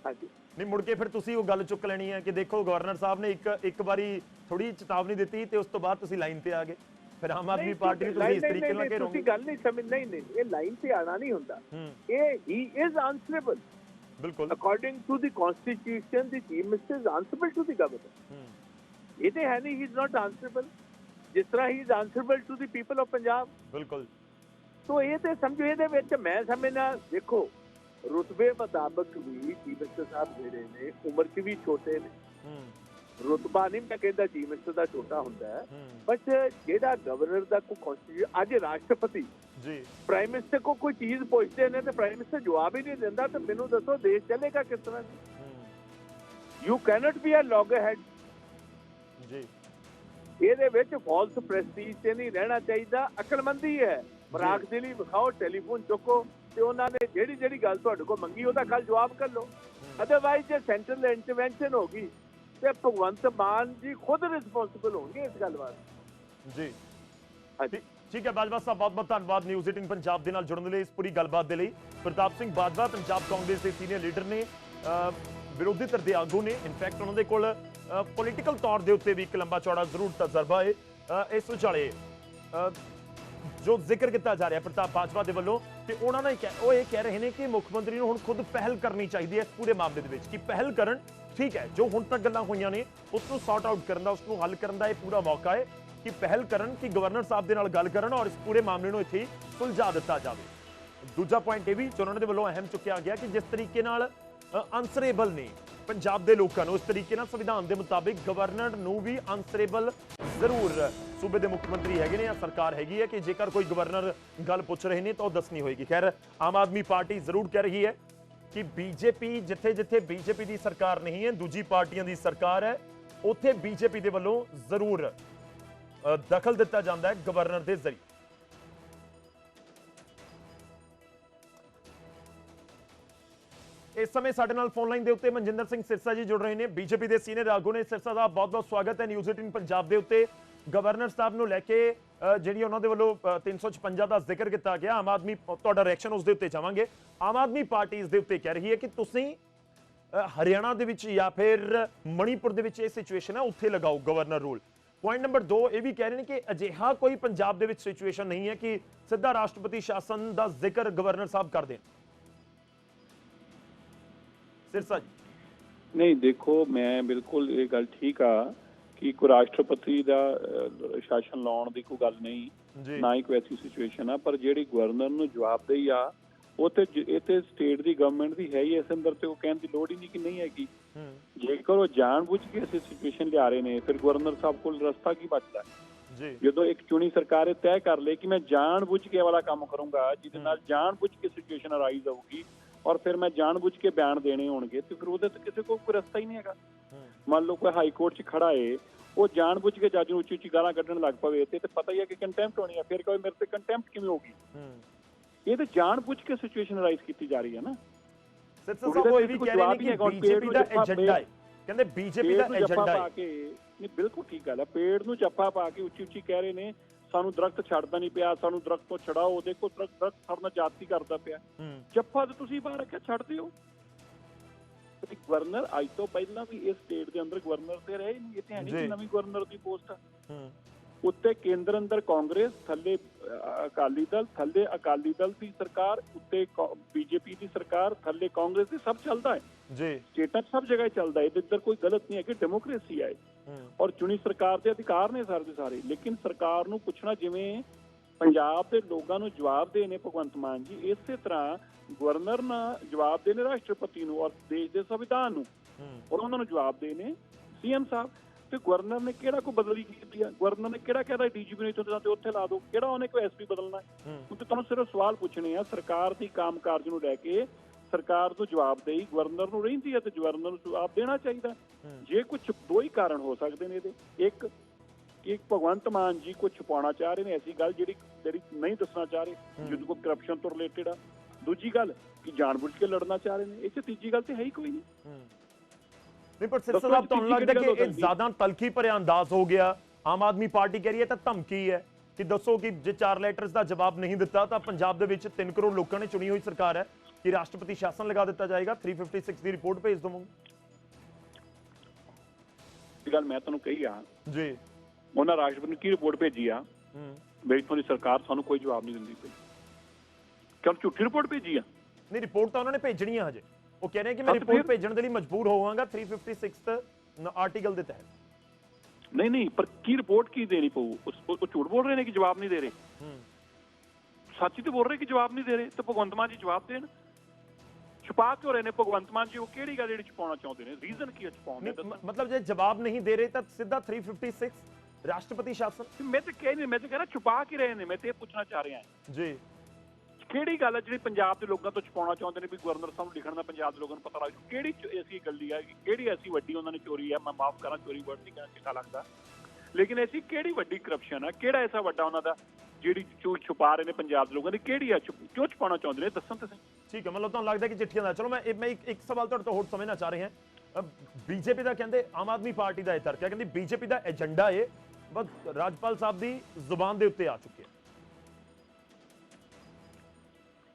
ਹਾਂਜੀ ਨਹੀਂ ਮੁੜ ਕੇ ਫਿਰ ਤੁਸੀਂ ਉਹ ਗੱਲ ਚੁੱਕ ਲੈਣੀ ਹੈ ਕਿ ਦੇਖੋ ਗਵਰਨਰ ਸਾਹਿਬ ਨੇ ਇੱਕ ਵਾਰੀ ਥੋੜੀ ਚੇਤਾਵਨੀ ਦਿੱਤੀ ਤੇ ਉਸ ਤੋਂ ਬਾਅਦ ਤੁਸੀਂ ਲਾਈਨ ਤੇ ਆ ਗਏ, ਫਿਰ ਆਮ ਆਦਮੀ ਪਾਰਟੀ ਨੂੰ ਤੁਸੀਂ ਇਸ ਤਰੀਕੇ ਨਾਲ ਘੇਰੋਗੇ। ਤੁਸੀਂ ਗੱਲ ਨਹੀਂ ਸਮਝ, ਨਹੀਂ ਇਹ ਲਾਈਨ ਤੇ ਆਣਾ ਨਹੀਂ ਹੁੰਦਾ, ਇਹ ਹੀ ਇਜ਼ ਆਨਸਰੇਬਲ ਬਿਲਕੁਲ according to the constitution, the chief minister is answerable to the governor. ਇਹ ਤੇ ਹੈ ਨਹੀਂ ਹੀ ਇਜ਼ ਨਾਟ ਆਨਸਰੇਬਲ, ਜਿਸ ਤਰ੍ਹਾਂ ਹੀ is answerable to the people of Punjab. ਬਿਲਕੁਲ। ਸੋ ਇਹ ਤੇ ਸਮਝੋ ਇਹਦੇ ਵਿੱਚ ਮੈਂ ਸਮਝਣਾ, ਦੇਖੋ ਰੁਤਬੇ ਮੁਤਾਬਕ ਵੀ ਚੀਫ ਮਿਨਿਸਟਰ ਸਾਹਿਬ ਜਿਹੜੇ ਨੇ ਉਮਰ 'ਚ ਵੀ ਛੋਟੇ ਨੇ, ਰੁਤਬਾ ਨਹੀਂ ਮੈਂ ਕਹਿੰਦਾ ਚੀਫ ਮਿਨਿਸਟਰ ਦਾ ਛੋਟਾ ਹੁੰਦਾ ਹੈ, ਬਟ ਜਿਹੜਾ ਗਵਰਨਰ ਦਾ ਕੋਈ ਕਨਸਟੀਟਿਊਸ਼ਨ, ਅੱਜ ਰਾਸ਼ਟਰਪਤੀ ਜੀ ਪ੍ਰਾਈਮ ਮਿਨਿਸਟਰ ਕੋ ਕੋਈ ਚੀਜ਼ ਪੁੱਛਦੇ ਨੇ ਤੇ ਪ੍ਰਾਈਮ ਮਿਨਿਸਟਰ ਜਵਾਬ ਹੀ ਨਹੀਂ ਦਿੰਦਾ, ਤੇ ਮੈਨੂੰ ਦੱਸੋ ਦੇਸ਼ ਚੱਲੇਗਾ ਕਿਸ ਤਰ੍ਹਾਂ? ਯੂ ਕੈਨਟ ਬੀ ਅ ਲੌਗਰਹੈਡ ਜੀ। ਇਹਦੇ ਵਿੱਚ ਫਾਲਸ ਪ੍ਰੈਸਟੀਜ ਤੇ ਨਹੀਂ ਰਹਿਣਾ ਚਾਹੀਦਾ, ਅਕਲਮੰਦੀ ਹੈ, ਬਰਾਕ ਦਿਲੀ ਵਿਖਾਓ, ਟੈਲੀਫੋਨ ਚੁੱਕੋ ਤੇ ਉਹਨਾਂ ਨੇ ਜਿਹੜੀ ਗੱਲ ਤੁਹਾਡੇ ਕੋਲ ਮੰਗੀ ਉਹਦਾ ਕੱਲ ਜਵਾਬ ਕਰ ਲਓ। ਅਦਰਵਾਈਜ਼ ਜੇ ਸੈਂਟਰਲ ਇੰਟਰਵੈਂਸ਼ਨ ਹੋ ਗਈ ਤੇ ਭਗਵੰਤ ਮਾਨ ਜੀ ਖੁਦ ਰਿਸਪੌਂਸਿਬਲ ਹੋਣਗੇ ਇਸ ਗੱਲ ਵਾਸਤੇ ਜੀ। ਹਾਂਜੀ ਠੀਕ ਹੈ ਬਾਜਵਾ ਸਾਹਿਬ, ਬਹੁਤ ਬਹੁਤ ਧੰਨਵਾਦ ਨਿਊਜ਼ 18 ਪੰਜਾਬ ਦੇ ਨਾਲ ਜੁੜਨ ਦੇ ਲਈ, ਇਸ ਪੂਰੀ ਗੱਲਬਾਤ ਦੇ ਲਈ। ਪ੍ਰਤਾਪ ਸਿੰਘ ਬਾਜਵਾ ਪੰਜਾਬ ਕਾਂਗਰਸ ਦੇ ਸੀਨੀਅਰ ਲੀਡਰ ਨੇ, ਵਿਰੋਧੀ ਧਿਰ ਦੇ ਆਗੂ ਨੇ, ਇਨਫੈਕਟ ਉਹਨਾਂ ਦੇ ਕੋਲ ਪੋਲੀਟੀਕਲ ਤੌਰ ਦੇ ਉੱਤੇ ਵੀ ਇੱਕ ਲੰਬਾ ਚੌੜਾ ਜ਼ਰੂਰ ਤਜਰਬਾ ਹੈ। ਇਸ ਵਿਚਾਲੇ ਜੋ ਜ਼ਿਕਰ ਕੀਤਾ ਜਾ ਰਿਹਾ ਪ੍ਰਤਾਪ ਬਾਜਵਾ ਦੇ ਵੱਲੋਂ, ਤੇ ਉਹਨਾਂ ਨੇ ਉਹ ਇਹ ਕਹਿ ਰਹੇ ਨੇ ਕਿ ਮੁੱਖ ਮੰਤਰੀ ਨੂੰ ਹੁਣ ਖੁਦ ਪਹਿਲ ਕਰਨੀ ਚਾਹੀਦੀ ਹੈ ਇਸ ਪੂਰੇ ਮਾਮਲੇ ਦੇ ਵਿੱਚ, ਕਿ ਪਹਿਲ ਕਰਨ, ਠੀਕ ਹੈ ਜੋ ਹੁਣ ਤੱਕ ਗੱਲਾਂ ਹੋਈਆਂ ਨੇ ਉਸ ਨੂੰ ਸੌਰਟ ਆਊਟ ਕਰਨ ਦਾ, ਉਸ ਨੂੰ ਹੱਲ ਕਰਨ ਦਾ ਇਹ ਪੂਰਾ ਮੌਕਾ ਹੈ ਕਿ ਪਹਿਲ ਕਰਨ, ਕਿ ਗਵਰਨਰ ਸਾਹਿਬ ਦੇ ਨਾਲ ਗੱਲ ਕਰਨ ਔਰ ਇਸ ਪੂਰੇ ਮਾਮਲੇ ਨੂੰ ਇੱਥੇ ਸੁਲਝਾ ਦਿੱਤਾ ਜਾਵੇ। ਦੂਜਾ ਪੁਆਇੰਟ ਇਹ ਵੀ ਜੋ ਉਹਨਾਂ ਦੇ ਵੱਲੋਂ ਅਹਿਮ ਚੁੱਕਿਆ ਗਿਆ ਕਿ ਜਿਸ ਤਰੀਕੇ ਨਾਲ ਅਨਸਰੇਬਲ ਨੇ ਪੰਜਾਬ ਦੇ ਲੋਕਾਂ ਨੂੰ, ਉਸ ਤਰੀਕੇ ਨਾਲ ਸੰਵਿਧਾਨ ਦੇ ਮੁਤਾਬਿਕ ਗਵਰਨਰ ਨੂੰ ਵੀ ਅਨਸਰੇਬਲ ਜ਼ਰੂਰ ਸੂਬੇ ਦੇ ਮੁੱਖ ਮੰਤਰੀ ਹੈਗੇ ਨੇ ਜਾਂ ਸਰਕਾਰ ਹੈਗੀ ਹੈ ਕਿ ਜੇਕਰ ਕੋਈ ਗਵਰਨਰ ਗੱਲ ਪੁੱਛ ਰਹੇ ਨੇ ਤਾਂ ਉਹ ਦੱਸਣੀ ਹੋਏਗੀ। ਖੈਰ ਆਮ ਆਦਮੀ ਪਾਰਟੀ ਜ਼ਰੂਰ ਕਹਿ ਰਹੀ ਹੈ ਕਿ ਬੀਜੇਪੀ ਜਿੱਥੇ ਬੀਜੇਪੀ ਦੀ ਸਰਕਾਰ ਨਹੀਂ ਹੈ, ਦੂਜੀ ਪਾਰਟੀਆਂ ਦੀ ਸਰਕਾਰ ਹੈ, ਉੱਥੇ ਬੀਜੇਪੀ ਦੇ ਵੱਲੋਂ ਜ਼ਰੂਰ ਦਖਲ ਦਿੱਤਾ ਜਾਂਦਾ ਹੈ ਗਵਰਨਰ ਦੇ ਜ਼ਰੀਏ। ਇਸ ਸਮੇਂ ਸਾਡੇ ਨਾਲ ਫੋਨ ਲਾਈਨ ਦੇ ਉੱਤੇ ਮਨਜਿੰਦਰ ਸਿੰਘ ਸਿਰਸਾ ਜੀ ਜੁੜ ਰਹੇ ਨੇ, ਬੀਜੇਪੀ ਦੇ ਸੀਨੀਅਰ ਆਗੂ ਨੇ। ਸਿਰਸਾ ਸਾਹਿਬ ਬਹੁਤ ਬਹੁਤ ਸਵਾਗਤ ਹੈ ਨਿਊਜ਼ 18 ਪੰਜਾਬ ਦੇ ਉੱਤੇ। ਗਵਰਨਰ ਸਾਹਿਬ ਨੂੰ ਲੈ ਕੇ ਜਿਹੜੀ ਉਹਨਾਂ ਦੇ ਵੱਲੋਂ 356 ਦਾ ਜ਼ਿਕਰ ਕੀਤਾ ਗਿਆ, ਆਮ ਆਦਮੀ, ਤੁਹਾਡਾ ਰਿਐਕਸ਼ਨ ਉਸ ਦੇ ਉੱਤੇ ਚਾਹਾਂਗੇ। ਆਮ ਆਦਮੀ ਪਾਰਟੀ ਇਸ ਦੇ ਉੱਤੇ ਕਹਿ ਰਹੀ ਹੈ ਕਿ ਤੁਸੀਂ ਹਰਿਆਣਾ ਦੇ ਵਿੱਚ ਜਾਂ ਫਿਰ ਮਣੀਪੁਰ ਦੇ ਵਿੱਚ ਇਹ ਸਿਚੁਏਸ਼ਨ ਹੈ ਉੱਥੇ ਲਗਾਓ ਗਵਰਨਰ ਰੂਲ। ਪੁਆਇੰਟ ਨੰਬਰ 2 ਇਹ ਵੀ ਕਹਿ ਰਹੇ ਨੇ ਕਿ ਅਜਿਹਾ ਕੋਈ ਪੰਜਾਬ ਦੇ ਵਿੱਚ ਸਿਚੁਏਸ਼ਨ ਨਹੀਂ ਹੈ ਕਿ ਸਿੱਧਾ ਰਾਸ਼ਟਰਪਤੀ ਸ਼ਾਸਨ ਦਾ ਜ਼ਿਕਰ ਗਵਰਨਰ ਸਾਹਿਬ ਕਰ ਦੇਣ। ਸਿਰਸਾ ਜੀ ਨਹੀਂ, ਦੇਖੋ ਮੈਂ ਬਿਲਕੁਲ ਇਹ ਗੱਲ ਠੀਕ ਆ ਕਿ ਕੋਈ ਰਾਸ਼ਟਰਪਤੀ ਦਾ ਸ਼ਾਸਨ ਲਾਉਣ ਦੀ ਕੋਈ ਗੱਲ ਨਹੀਂ, ਨਾ ਹੀ ਕੋਈ ਐਸੀ ਸਿਚੁਏਸ਼ਨ ਆ, ਪਰ ਜਿਹੜੀ ਗਵਰਨਰ ਨੂੰ ਜਵਾਬਦੇਹੀ ਆ ਉਹ ਤੇ ਇਹ ਤੇ ਸਟੇਟ ਦੀ ਗਵਰਨਮੈਂਟ ਦੀ ਹੈ ਹੀ, ਇਸ ਅੰਦਰ ਤੇ ਉਹ ਕਹਿਣ ਦੀ ਲੋੜ ਹੀ ਨਹੀਂ ਕਿ ਨਹੀਂ ਹੈਗੀ। ਜੇਕਰ ਉਹ ਜਾਣਬੁੱਝ ਕੇ ਐਸੀ ਸਿਚੁਏਸ਼ਨ ਲਿਆ ਰਹੇ ਨੇ ਫਿਰ ਗਵਰਨਰ ਸਾਹਿਬ ਕੋਲ ਰਸਤਾ ਕੀ ਬਚਦਾ ਜੀ? ਜਦੋਂ ਇੱਕ ਚੁਣੀ ਸਰਕਾਰ ਇਹ ਤੈਅ ਕਰ ਲੇ ਕਿ ਮੈਂ ਜਾਣਬੁੱਝ ਕੇ ਵਾਲਾ ਕੰਮ ਕਰੂੰਗਾ ਜਿਹਦੇ ਨਾਲ ਜਾਣਬੁੱਝ ਕੇ ਸਿਚੁਏਸ਼ਨ ਅਰਾਈਜ਼ ਹੋਊਗੀ, ਔਰ ਫਿਰ ਮੈਂ ਜਾਣਬੁੱਝ ਕੇ ਬਿਆਨ ਦੇਣੇ ਹੋਣਗੇ ਤੇ ਫਿਰ ਉਹਦੇ ਤੇ ਕਿਸੇ ਕੋਲ ਕੋਈ ਰਸਤਾ ਹੀ ਨਹੀਂ ਹੈਗਾ। ਮੰਨ ਲਓ ਕੋਈ ਹਾਈ ਕੋਰਟ 'ਚ ਖੜਾ ਏ, ਉਹ ਜਾਣਬੁੱਝ ਕੇ ਜੱਜ ਨੂੰ ਉੱਚੀ ਉੱਚੀ ਗਾਲਾਂ ਕੱਢਣ ਲੱਗ ਪਵੇ ਤੇ ਪਤਾ ਹੀ ਹੈ ਕਿ ਕੰਟੈਂਪਟ ਹੋਣੀ ਹੈ, ਫਿਰ ਕੋਈ ਮੇਰੇ ਤੇ ਕੰਟੈਂਪਟ ਕਿਵੇਂ ਹੋਗੀ? ਇਹ ਤਾਂ ਜਾਣਬੁੱਝ ਕੇ ਸਿਚੁਏਸ਼ਨ ਰਾਈਜ਼ ਕੀਤੀ ਜਾ ਰਹੀ ਹੈ ਨਾ। ਸਿਰਸਾ ਸਾਹਿਬ ਉਹ ਇਹ ਵੀ ਕਹਿ ਰਹੇ ਨੇ ਕਿ ਬੀਜੇਪੀ ਦਾ ਏਜੰਡਾ ਹੈ, ਕਹਿੰਦੇ ਬੀਜੇਪੀ ਦਾ ਏਜੰਡਾ ਹੈ। ਨਹੀਂ ਬਿਲਕੁਲ ਠੀਕ ਗੱਲ ਹੈ, ਪੇੜ ਨੂੰ ਜੱਫਾ ਪਾ ਕੇ ਉੱਚੀ ਉੱਚੀ ਕਹਿ ਰਹੇ ਨੇ ਸਾਨੂੰ ਦਰਖਤ ਛੱਡਦਾ ਨਹੀਂ ਪਿਆ, ਸਾਨੂੰ ਦਰਖਤ ਤੋਂ ਛਡਾਓ, ਦੇਖੋ ਦਰਖਤ ਸਾਡਾ ਜਾਤੀ ਕਰਦਾ ਪਿਆ। ਜੱਫਾ ਤਾਂ ਤੁਸੀਂ ਬਾਹਰ ਰੱਖਿਆ, ਛੱਡ ਦਿਓ। ਗਵਰਨਰ ਅੱਜ ਤੋਂ ਪਹਿਲਾਂ ਵੀ ਇਸ ਸਟੇਟ ਦੇ ਅੰਦਰ ਗਵਰਨਰ ਤੇ ਰਹੇ ਨਹੀਂ, ਇੱਥੇ ਹੈ ਨਹੀਂ ਨਵੀਂ ਗਵਰਨਰ ਦੀ ਪੋਸਟ ਆ। ਉੱਤੇ ਕੇਂਦਰ ਅੰਦਰ ਕਾਂਗਰਸ, ਥੱਲੇ ਅਕਾਲੀ ਦਲ, ਥੱਲੇ ਅਕਾਲੀ ਦਲ ਦੀ ਸਰਕਾਰ, ਉੱਤੇ ਬੀਜੇਪੀ ਦੀ ਸਰਕਾਰ, ਥੱਲੇ ਕਾਂਗਰਸ ਦੀ, ਸਭ ਚੱਲਦਾ ਹੈ ਜੀ, ਸਟੇਟਾਂ 'ਚ ਸਭ ਜਗ੍ਹਾ ਚੱਲਦਾ ਹੈ। ਇੱਧਰ ਕੋਈ ਗਲਤ ਨਹੀਂ ਹੈ ਕਿ ਡੈਮੋਕ੍ਰੇਸੀ ਹੈ ਔਰ ਚੁਣੀ ਸਰਕਾਰ ਦੇ ਅਧਿਕਾਰ ਨੇ ਸਾਰੇ ਦੇ ਸਾਰੇ। ਲੇਕਿਨ ਸਰਕਾਰ ਨੂੰ ਪੁੱਛਣਾ, ਜਿਵੇਂ ਪੰਜਾਬ ਦੇ ਲੋਕਾਂ ਨੂੰ ਜਵਾਬ ਦੇ ਨੇ ਭਗਵੰਤ ਮਾਨ ਜੀ, ਇਸੇ ਤਰ੍ਹਾਂ ਗਵਰਨਰ ਨਾਲ ਜਵਾਬ ਦੇ ਨੇ ਰਾਸ਼ਟਰਪਤੀ ਨੂੰ ਔਰ ਦੇਸ਼ ਦੇ ਸੰਵਿਧਾਨ ਨੂੰ, ਔਰ ਉਹਨਾਂ ਨੂੰ ਜਵਾਬ ਦੇ ਨੇ ਸੀਐਮ ਸਾਹਿਬ। ਤੇ ਗਵਰਨਰ ਨੇ ਕਿਹੜਾ ਕੋਈ ਬਦਲੀ ਕੀਤੀ ਆ? ਗਵਰਨਰ ਨੇ ਕਿਹੜਾ ਕਹਿਦਾ ਡੀਜੀਪੀ ਨੇ ਤੇ ਉੱਥੇ ਲਾ ਦਿਓ? ਕਿਹੜਾ ਉਹਨੇ ਕੋਈ ਐਸਪੀ ਬਦਲਣਾ ਹੈ? ਤੇ ਤੁਹਾਨੂੰ ਸਿਰਫ ਸਵਾਲ ਪੁੱਛਣੇ ਆ। ਸਰਕਾਰ ਦੀ ਕੰਮਕਾਜ ਨੂੰ ਲੈ ਕੇ ਸਰਕਾਰ ਨੂੰ ਜਵਾਬਦੇਹੀ ਗਵਰਨਰ ਨੂੰ ਰਹਿੰਦੀ ਹੈ ਤੇ ਗਵਰਨਰ ਨੂੰ ਜਵਾਬ ਦੇਣਾ ਚਾਹੀਦਾ। ਜੇ ਕੁਝ ਦੋ ਹੀ ਕਾਰਨ ਹੋ ਸਕਦੇ ਨੇ ਇਹਦੇ, ਇੱਕ ਕਿ ਭਗਵੰਤ ਮਾਨ ਜੀ ਕੁਝ ਛੁਪਾਉਣਾ ਚਾਹ ਰਹੇ ਨੇ, ਐਸੀ ਗੱਲ ਜਿਹੜੀ ਨਹੀਂ ਦੱਸਣਾ ਚਾਹ ਰਹੇ, ਜਿਹਦੇ ਕੋਲ ਕਰਪਸ਼ਨ ਤੋਂ ਰਿਲੇਟਡ ਆ। ਦੂਜੀ ਗੱਲ ਕਿ ਜਾਣਬੁੱਝ ਕੇ ਲੜਨਾ ਚਾਹ ਰਹੇ ਨੇ। ਇਹ 'ਚ ਤੀਜੀ ਗੱਲ ਤੇ ਹੈ ਹੀ ਕੋਈ ਨਹੀਂ। ਨਹੀਂ, ਪਰ ਸਿਰਸਾ ਸਾਹਿਬ ਤੁਹਾਨੂੰ ਲੱਗਦਾ ਕਿ ਇਹ ਜ਼ਿਆਦਾ ਤਲਖੀ ਭਰਿਆ ਅੰਦਾਜ਼ ਹੋ ਗਿਆ? ਆਮ ਆਦਮੀ ਪਾਰਟੀ ਕਹਿ ਰਹੀ ਹੈ ਤਾਂ ਧਮਕੀ ਹੈ ਕਿ ਦੱਸੋ ਕਿ ਜੇ 4 ਲੈਟਰਸ ਦਾ ਜਵਾਬ ਨਹੀਂ ਦਿੱਤਾ ਤਾਂ ਪੰਜਾਬ ਦੇ ਵਿੱਚ 3 ਕਰੋੜ ਲੋਕਾਂ ਨੇ ਚੁਣੀ ਹੋਈ ਸਰਕਾਰ ਹੈ ਕਿ ਰਾਸ਼ਟਰਪਤੀ ਸ਼ਾਸਨ ਲਗਾ ਦਿੱਤਾ ਜਾਏਗਾ। 356 ਦੀ ਰਿਪੋਰਟ ਭੇਜ ਦਵਾਂਗੇ। ਇਹ ਗੱਲ ਮੈਂ ਤੁਹਾਨੂੰ ਕਹੀ ਆ ਜੀ, ਉਹਨਾਂ ਰਾਸ਼ਟਰਪਤੀ ਨੂੰ ਕੀ ਰਿਪੋਰਟ ਭੇਜੀ ਆ? ਮੇਰੀ ਤੁਹਾਡੀ ਸਰਕਾਰ ਸਾਨੂੰ ਕੋਈ ਜਵਾਬ ਨਹੀਂ ਦਿੰਦੀ ਪਈ। ਕਿਉਂ ਝੂਠੀ ਰਿਪੋਰਟ ਭੇਜੀ ਆ? ਨਹੀਂ, ਰਿਪੋਰਟ ਤਾਂ ਉਹਨਾਂ ਨੇ ਭੇਜਣੀ ਆ ਹਜੇ। ਉਹ ਕਹਿ ਰਹੇ ਕਿ ਮੈਂ ਰਿਪੋਰਟ ਭੇਜਣ ਦੇ ਲਈ ਮਜਬੂਰ ਹੋਵਾਂਗਾ 356 ਆਰਟੀਕਲ ਦੇ ਤਹਿਤ। ਨਹੀਂ, ਪਰ ਕੀ ਰਿਪੋਰਟ ਕੀ ਦੇਣੀ ਪਊ? ਉਹ ਝੂਠ ਬੋਲ ਰਹੇ ਨੇ ਕਿ ਜਵਾਬ ਨਹੀਂ ਦੇ ਰਹੇ, ਸੱਚ ਹੀ ਤੇ ਬੋਲ ਰਹੇ ਕਿ ਜਵਾਬ ਨਹੀਂ ਦੇ ਰਹੇ। ਤੇ ਭਗਵੰਤ ਮਾਨ ਜੀ ਜਵਾਬ ਦੇਣ। ਛੁਪਾ ਕਿਉਂ ਰਹੇ ਨੇ ਭਗਵੰਤ ਮਾਨ ਜੀ? ਉਹ ਕਿਹੜੀ ਗੱਲ ਜਿਹੜੀ ਛੁਪਾਉਣਾ ਚਾਹੁੰਦੇ ਨੇ? ਰੀਜ਼ਨ ਕੀ ਹੈ ਛੁਪਾਉਣ ਦਾ? ਮਤਲਬ ਜੇ ਜਵਾਬ ਨਹੀਂ ਦੇ ਰਹੇ ਤਾਂ ਸਿੱਧਾ 356 ਰਾਸ਼ਟਰਪਤੀ ਸ਼ਾਸਨ। ਮੈਂ ਤਾਂ ਕਹਿ ਰਿਹਾ ਛੁਪਾ ਕੀ ਰਹੇ ਨੇ। ਮੈਂ ਤੇ ਇਹ ਪੁੱਛਣਾ ਚਾਹ ਰਿਹਾ ਜੀ, ਕਿਹੜੀ ਗੱਲ ਹੈ ਜਿਹੜੀ ਪੰਜਾਬ ਦੇ ਲੋਕਾਂ ਤੋਂ ਛੁਪਾਉਣਾ ਚਾਹੁੰਦੇ ਨੇ ਵੀ ਗਵਰਨਰ ਸਾਹਿਬ ਨੂੰ ਲਿਖਣ ਦਾ ਪੰਜਾਬ ਦੇ ਲੋਕਾਂ ਨੂੰ ਪਤਾ ਲੱਗ ਜੂ? ਕਿਹੜੀ ਐਸੀ ਗੱਲੀ ਹੈ, ਕਿਹੜੀ ਐਸੀ ਵੱਡੀ ਉਹਨਾਂ ਨੇ ਚੋਰੀ ਹੈ? ਮੈਂ ਮਾਫ ਕਰਾਂ, ਚੋਰੀ ਵਰਡ ਨਹੀਂ ਕਹਿਣਾ ਚੰਗਾ ਲੱਗਦਾ, ਲੇਕਿਨ ਐਸੀ ਕਿਹੜੀ ਵੱਡੀ ਕਰਪਸ਼ਨ ਹੈ, ਕਿਹੜਾ ਐਸਾ ਵੱਡਾ ਉਹਨਾਂ ਦਾ ਜਿਹੜੀ ਛੁਪਾ ਰਹੇ ਨੇ ਪੰਜਾਬ ਦੇ ਲੋਕਾਂ ਦੀ? ਕਿਹੜੀ ਹੈ? ਕਿਉਂ ਛੁਪਾਉਣਾ ਚਾਹੁੰਦੇ ਨੇ? ਦੱਸਣ ਤੁਸੀਂ। ਠੀਕ ਹੈ, ਮਤਲਬ ਤੁਹਾਨੂੰ ਲੱਗਦਾ ਕਿ ਚਿੱਠੀਆਂ ਦਾ। ਚਲੋ ਮੈਂ ਇੱਕ ਸਵਾਲ ਤੁਹਾਡੇ ਤੋਂ ਹੋਰ ਸਮਝਣਾ ਚਾਹ ਰਿਹਾ ਹਾਂ। ਬੀਜੇਪੀ ਦਾ ਕਹਿੰਦੇ, ਆਮ ਆਦਮੀ ਪਾਰਟੀ ਦਾ ਇਹ ਤਰਕ ਹੈ, ਕਹਿੰਦੀ ਬੀਜੇਪੀ ਦਾ ਏਜੰਡਾ ਇਹ ਬਸ ਰਾਜਪਾਲ ਸਾਹਿਬ ਦੀ ਜ਼ੁਬਾਨ ਦੇ ਉੱਤੇ ਆ ਚੁੱਕਿਆ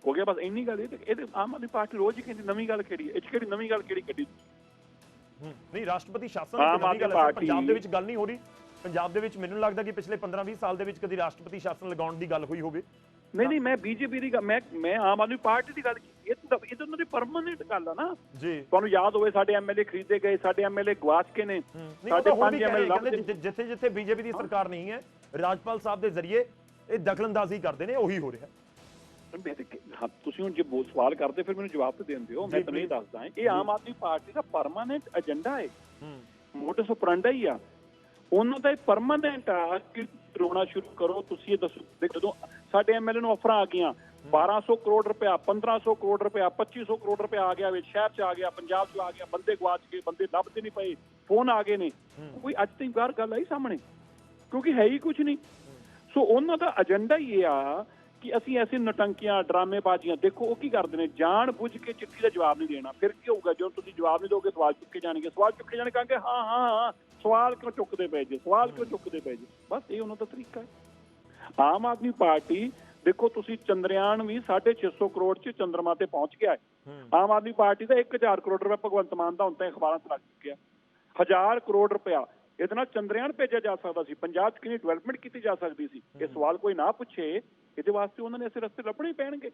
ਹੋ ਗਿਆ, ਬਸ ਇੰਨੀ ਗੱਲ। ਇਹ ਆਮ ਆਦਮੀ ਪਾਰਟੀ ਰੋਜ਼ ਹੀ ਕਹਿੰਦੀ ਨਵੀਂ ਗੱਲ ਕਿਹੜੀ ਹੈ? ਇਹ 'ਚ ਕਿਹੜੀ ਨਵੀਂ ਗੱਲ ਕਿਹੜੀ ਕੱਢੀ? ਨਹੀਂ, ਰਾਸ਼ਟਰਪਤੀ ਸ਼ਾਸਨ ਨਵੀਂ ਗੱਲ ਹੈ। ਪੰਜਾਬ ਦੇ ਵਿੱਚ ਗੱਲ ਨਹੀਂ ਹੋ ਰਹੀ। ਪੰਜਾਬ ਦੇ ਵਿੱਚ ਮੈਨੂੰ ਲੱਗਦਾ ਕਿ ਪਿਛਲੇ 15-20 ਸਾਲ ਦੇ ਵਿੱਚ ਕਦੀ ਰਾਸ਼ਟਰਪਤੀ ਸ਼ਾਸਨ ਲਗਾਉਣ ਦੀ ਗੱਲ ਹੋਈ ਹੋਵੇ। ਨਹੀਂ, ਮੈਂ ਬੀਜੇਪੀ ਦੀ ਮੈਂ ਆਮ ਆਦਮੀ ਪਾਰਟੀ ਦੀ ਗੱਲ ਕੀਤੀ। ਇਹ ਤਾਂ ਉਹਨਾਂ ਦੀ ਪਰਮਾਨੈਂਟ ਗੱਲ ਆ ਨਾ ਜੀ। ਤੁਹਾਨੂੰ ਯਾਦ ਹੋਵੇ ਸਾਡੇ ਐਮਐਲਏ ਖਰੀਦੇ ਗਏ, ਸਾਡੇ ਐਮਐਲਏ ਗਵਾਚ ਕੇ ਨੇ, ਸਾਡੇ 5 ਐਮਐਲਏ ਜਿੱਥੇ ਬੀਜੇਪੀ ਦੀ ਸਰਕਾਰ ਨਹੀਂ ਹੈ, ਰਾਜਪਾਲ ਸਾਹਿਬ ਦੇ ਜ਼ਰੀਏ ਇਹ ਦਖਲਅੰਦਾਜ਼ੀ ਕਰਦੇ ਨੇ, ਉਹੀ ਹੋ ਰਿਹਾ। ਤੁਸੀਂ ਹੁਣ ਜੇ ਸਵਾਲ ਕਰਦੇ ਫਿਰ ਮੈਨੂੰ ਜਵਾਬ ਤੇ ਦੇਣ ਦਿਓ। ਮੈਂ ਤੁਹਾਨੂੰ ਇਹ ਦੱਸਦਾ, ਇਹ ਆਮ ਆਦਮੀ ਪਾਰਟੀ ਦਾ ਪਰਮਾਨੈਂਟ ਏਜੰਡਾ ਹੈ, ਮੋਡਸ ਆਪਰੈਂਡੀ ਹੀ ਆ ਉਹਨਾਂ ਦਾ। ਇਹ ਪਰਮਾਨੈਂਟ ਆ ਕਿ ਰੋਣਾ ਸ਼ੁਰੂ ਕਰੋ। ਤੁਸੀਂ ਇਹ ਦੱਸੋ, ਜਦੋਂ ਸਾਡੇ ਐਮਐਲਏ ਨੂੰ ਆਫਰਾਂ ਆ ਗਈਆਂ 1200 ਕਰੋੜ ਰੁਪਇਆ, 1500 ਕਰੋੜ ਰੁਪਇਆ, 2500 ਕਰੋੜ ਰੁਪਇਆ ਆ ਗਿਆ ਵਿੱਚ ਸ਼ਹਿਰ 'ਚ ਆ ਗਿਆ, ਪੰਜਾਬ 'ਚ ਆ ਗਿਆ, ਬੰਦੇ ਗਵਾਚ ਗਏ, ਬੰਦੇ ਲੱਭਦੇ ਨਹੀਂ ਪਏ, ਫੋਨ ਆ ਗਏ ਨੇ। ਕੋਈ ਅੱਜ ਤੱਕ ਬਾਹਰ ਗੱਲ ਆਈ ਸਾਹਮਣੇ? ਕਿਉਂਕਿ ਹੈ ਹੀ ਕੁਝ ਨਹੀਂ। ਸੋ ਉਹਨਾਂ ਦਾ ਏਜੰਡਾ ਹੀ ਇਹ ਆ ਕਿ ਅਸੀਂ ਐਸੀ ਨਟੰਕੀਆਂ, ਡਰਾਮੇਬਾਜ਼ੀਆਂ। ਦੇਖੋ ਉਹ ਕੀ ਕਰਦੇ ਨੇ, ਜਾਣ ਬੁੱਝ ਕੇ ਚਿੱਠੀ ਦਾ ਜਵਾਬ ਨਹੀਂ ਦੇਣਾ। ਫਿਰ ਕੀ ਹੋਊਗਾ? ਜਦੋਂ ਤੁਸੀਂ ਜਵਾਬ ਨਹੀਂ ਦੋਗੇ ਸਵਾਲ ਚੁੱਕੇ ਜਾਣਗੇ, ਕਹਾਂਗੇ ਹਾਂ ਸਵਾਲ ਕਿਉਂ ਚੁੱਕਦੇ ਪਏ ਜੇ, ਸਵਾਲ ਕਿਉਂ ਚੁੱਕਦੇ ਪਏ ਜੇ। ਬਸ ਇਹ ਉਹਨਾਂ ਦਾ ਤਰੀਕਾ ਹੈ। ਆਮ ਆਦਮੀ ਪਾਰਟੀ ਦੇਖੋ, ਤੁਸੀਂ ਚੰਦਰਯਾਨ ਵੀ 650 ਕਰੋੜ 'ਚ ਚੰਦਰਮਾ ਤੇ ਪਹੁੰਚ ਗਿਆ ਹੈ। ਆਮ ਆਦਮੀ ਪਾਰਟੀ ਦਾ 1000 ਕਰੋੜ ਰੁਪਏ ਭਗਵੰਤ ਮਾਨ ਦਾ ਹੁਣ ਤਾਂ ਅਖਬਾਰਾਂ 'ਚ ਲੱਗ ਚੁੱਕਿਆ। 1000 ਕਰੋੜ ਰੁਪਇਆ ਇਹਦੇ ਨਾਲ ਚੰਦਰਯਾਨ ਭੇਜਿਆ ਜਾ ਸਕਦਾ ਸੀ। ਪੰਜਾਬ 'ਚ ਕਿੰਨੀ ਡਿਵੈਲਪਮੈਂਟ ਕੀਤੀ ਜਾ ਸਕਦੀ ਸੀ। ਇਹ ਸਵਾਲ ਕੋਈ ਨਾ ਪੁੱਛੇ, ਇਹਦੇ ਵਾਸਤੇ ਉਹਨਾਂ ਨੇ ਐਸੇ ਰਸਤੇ ਲੱਭਣੇ ਪੈਣਗੇ।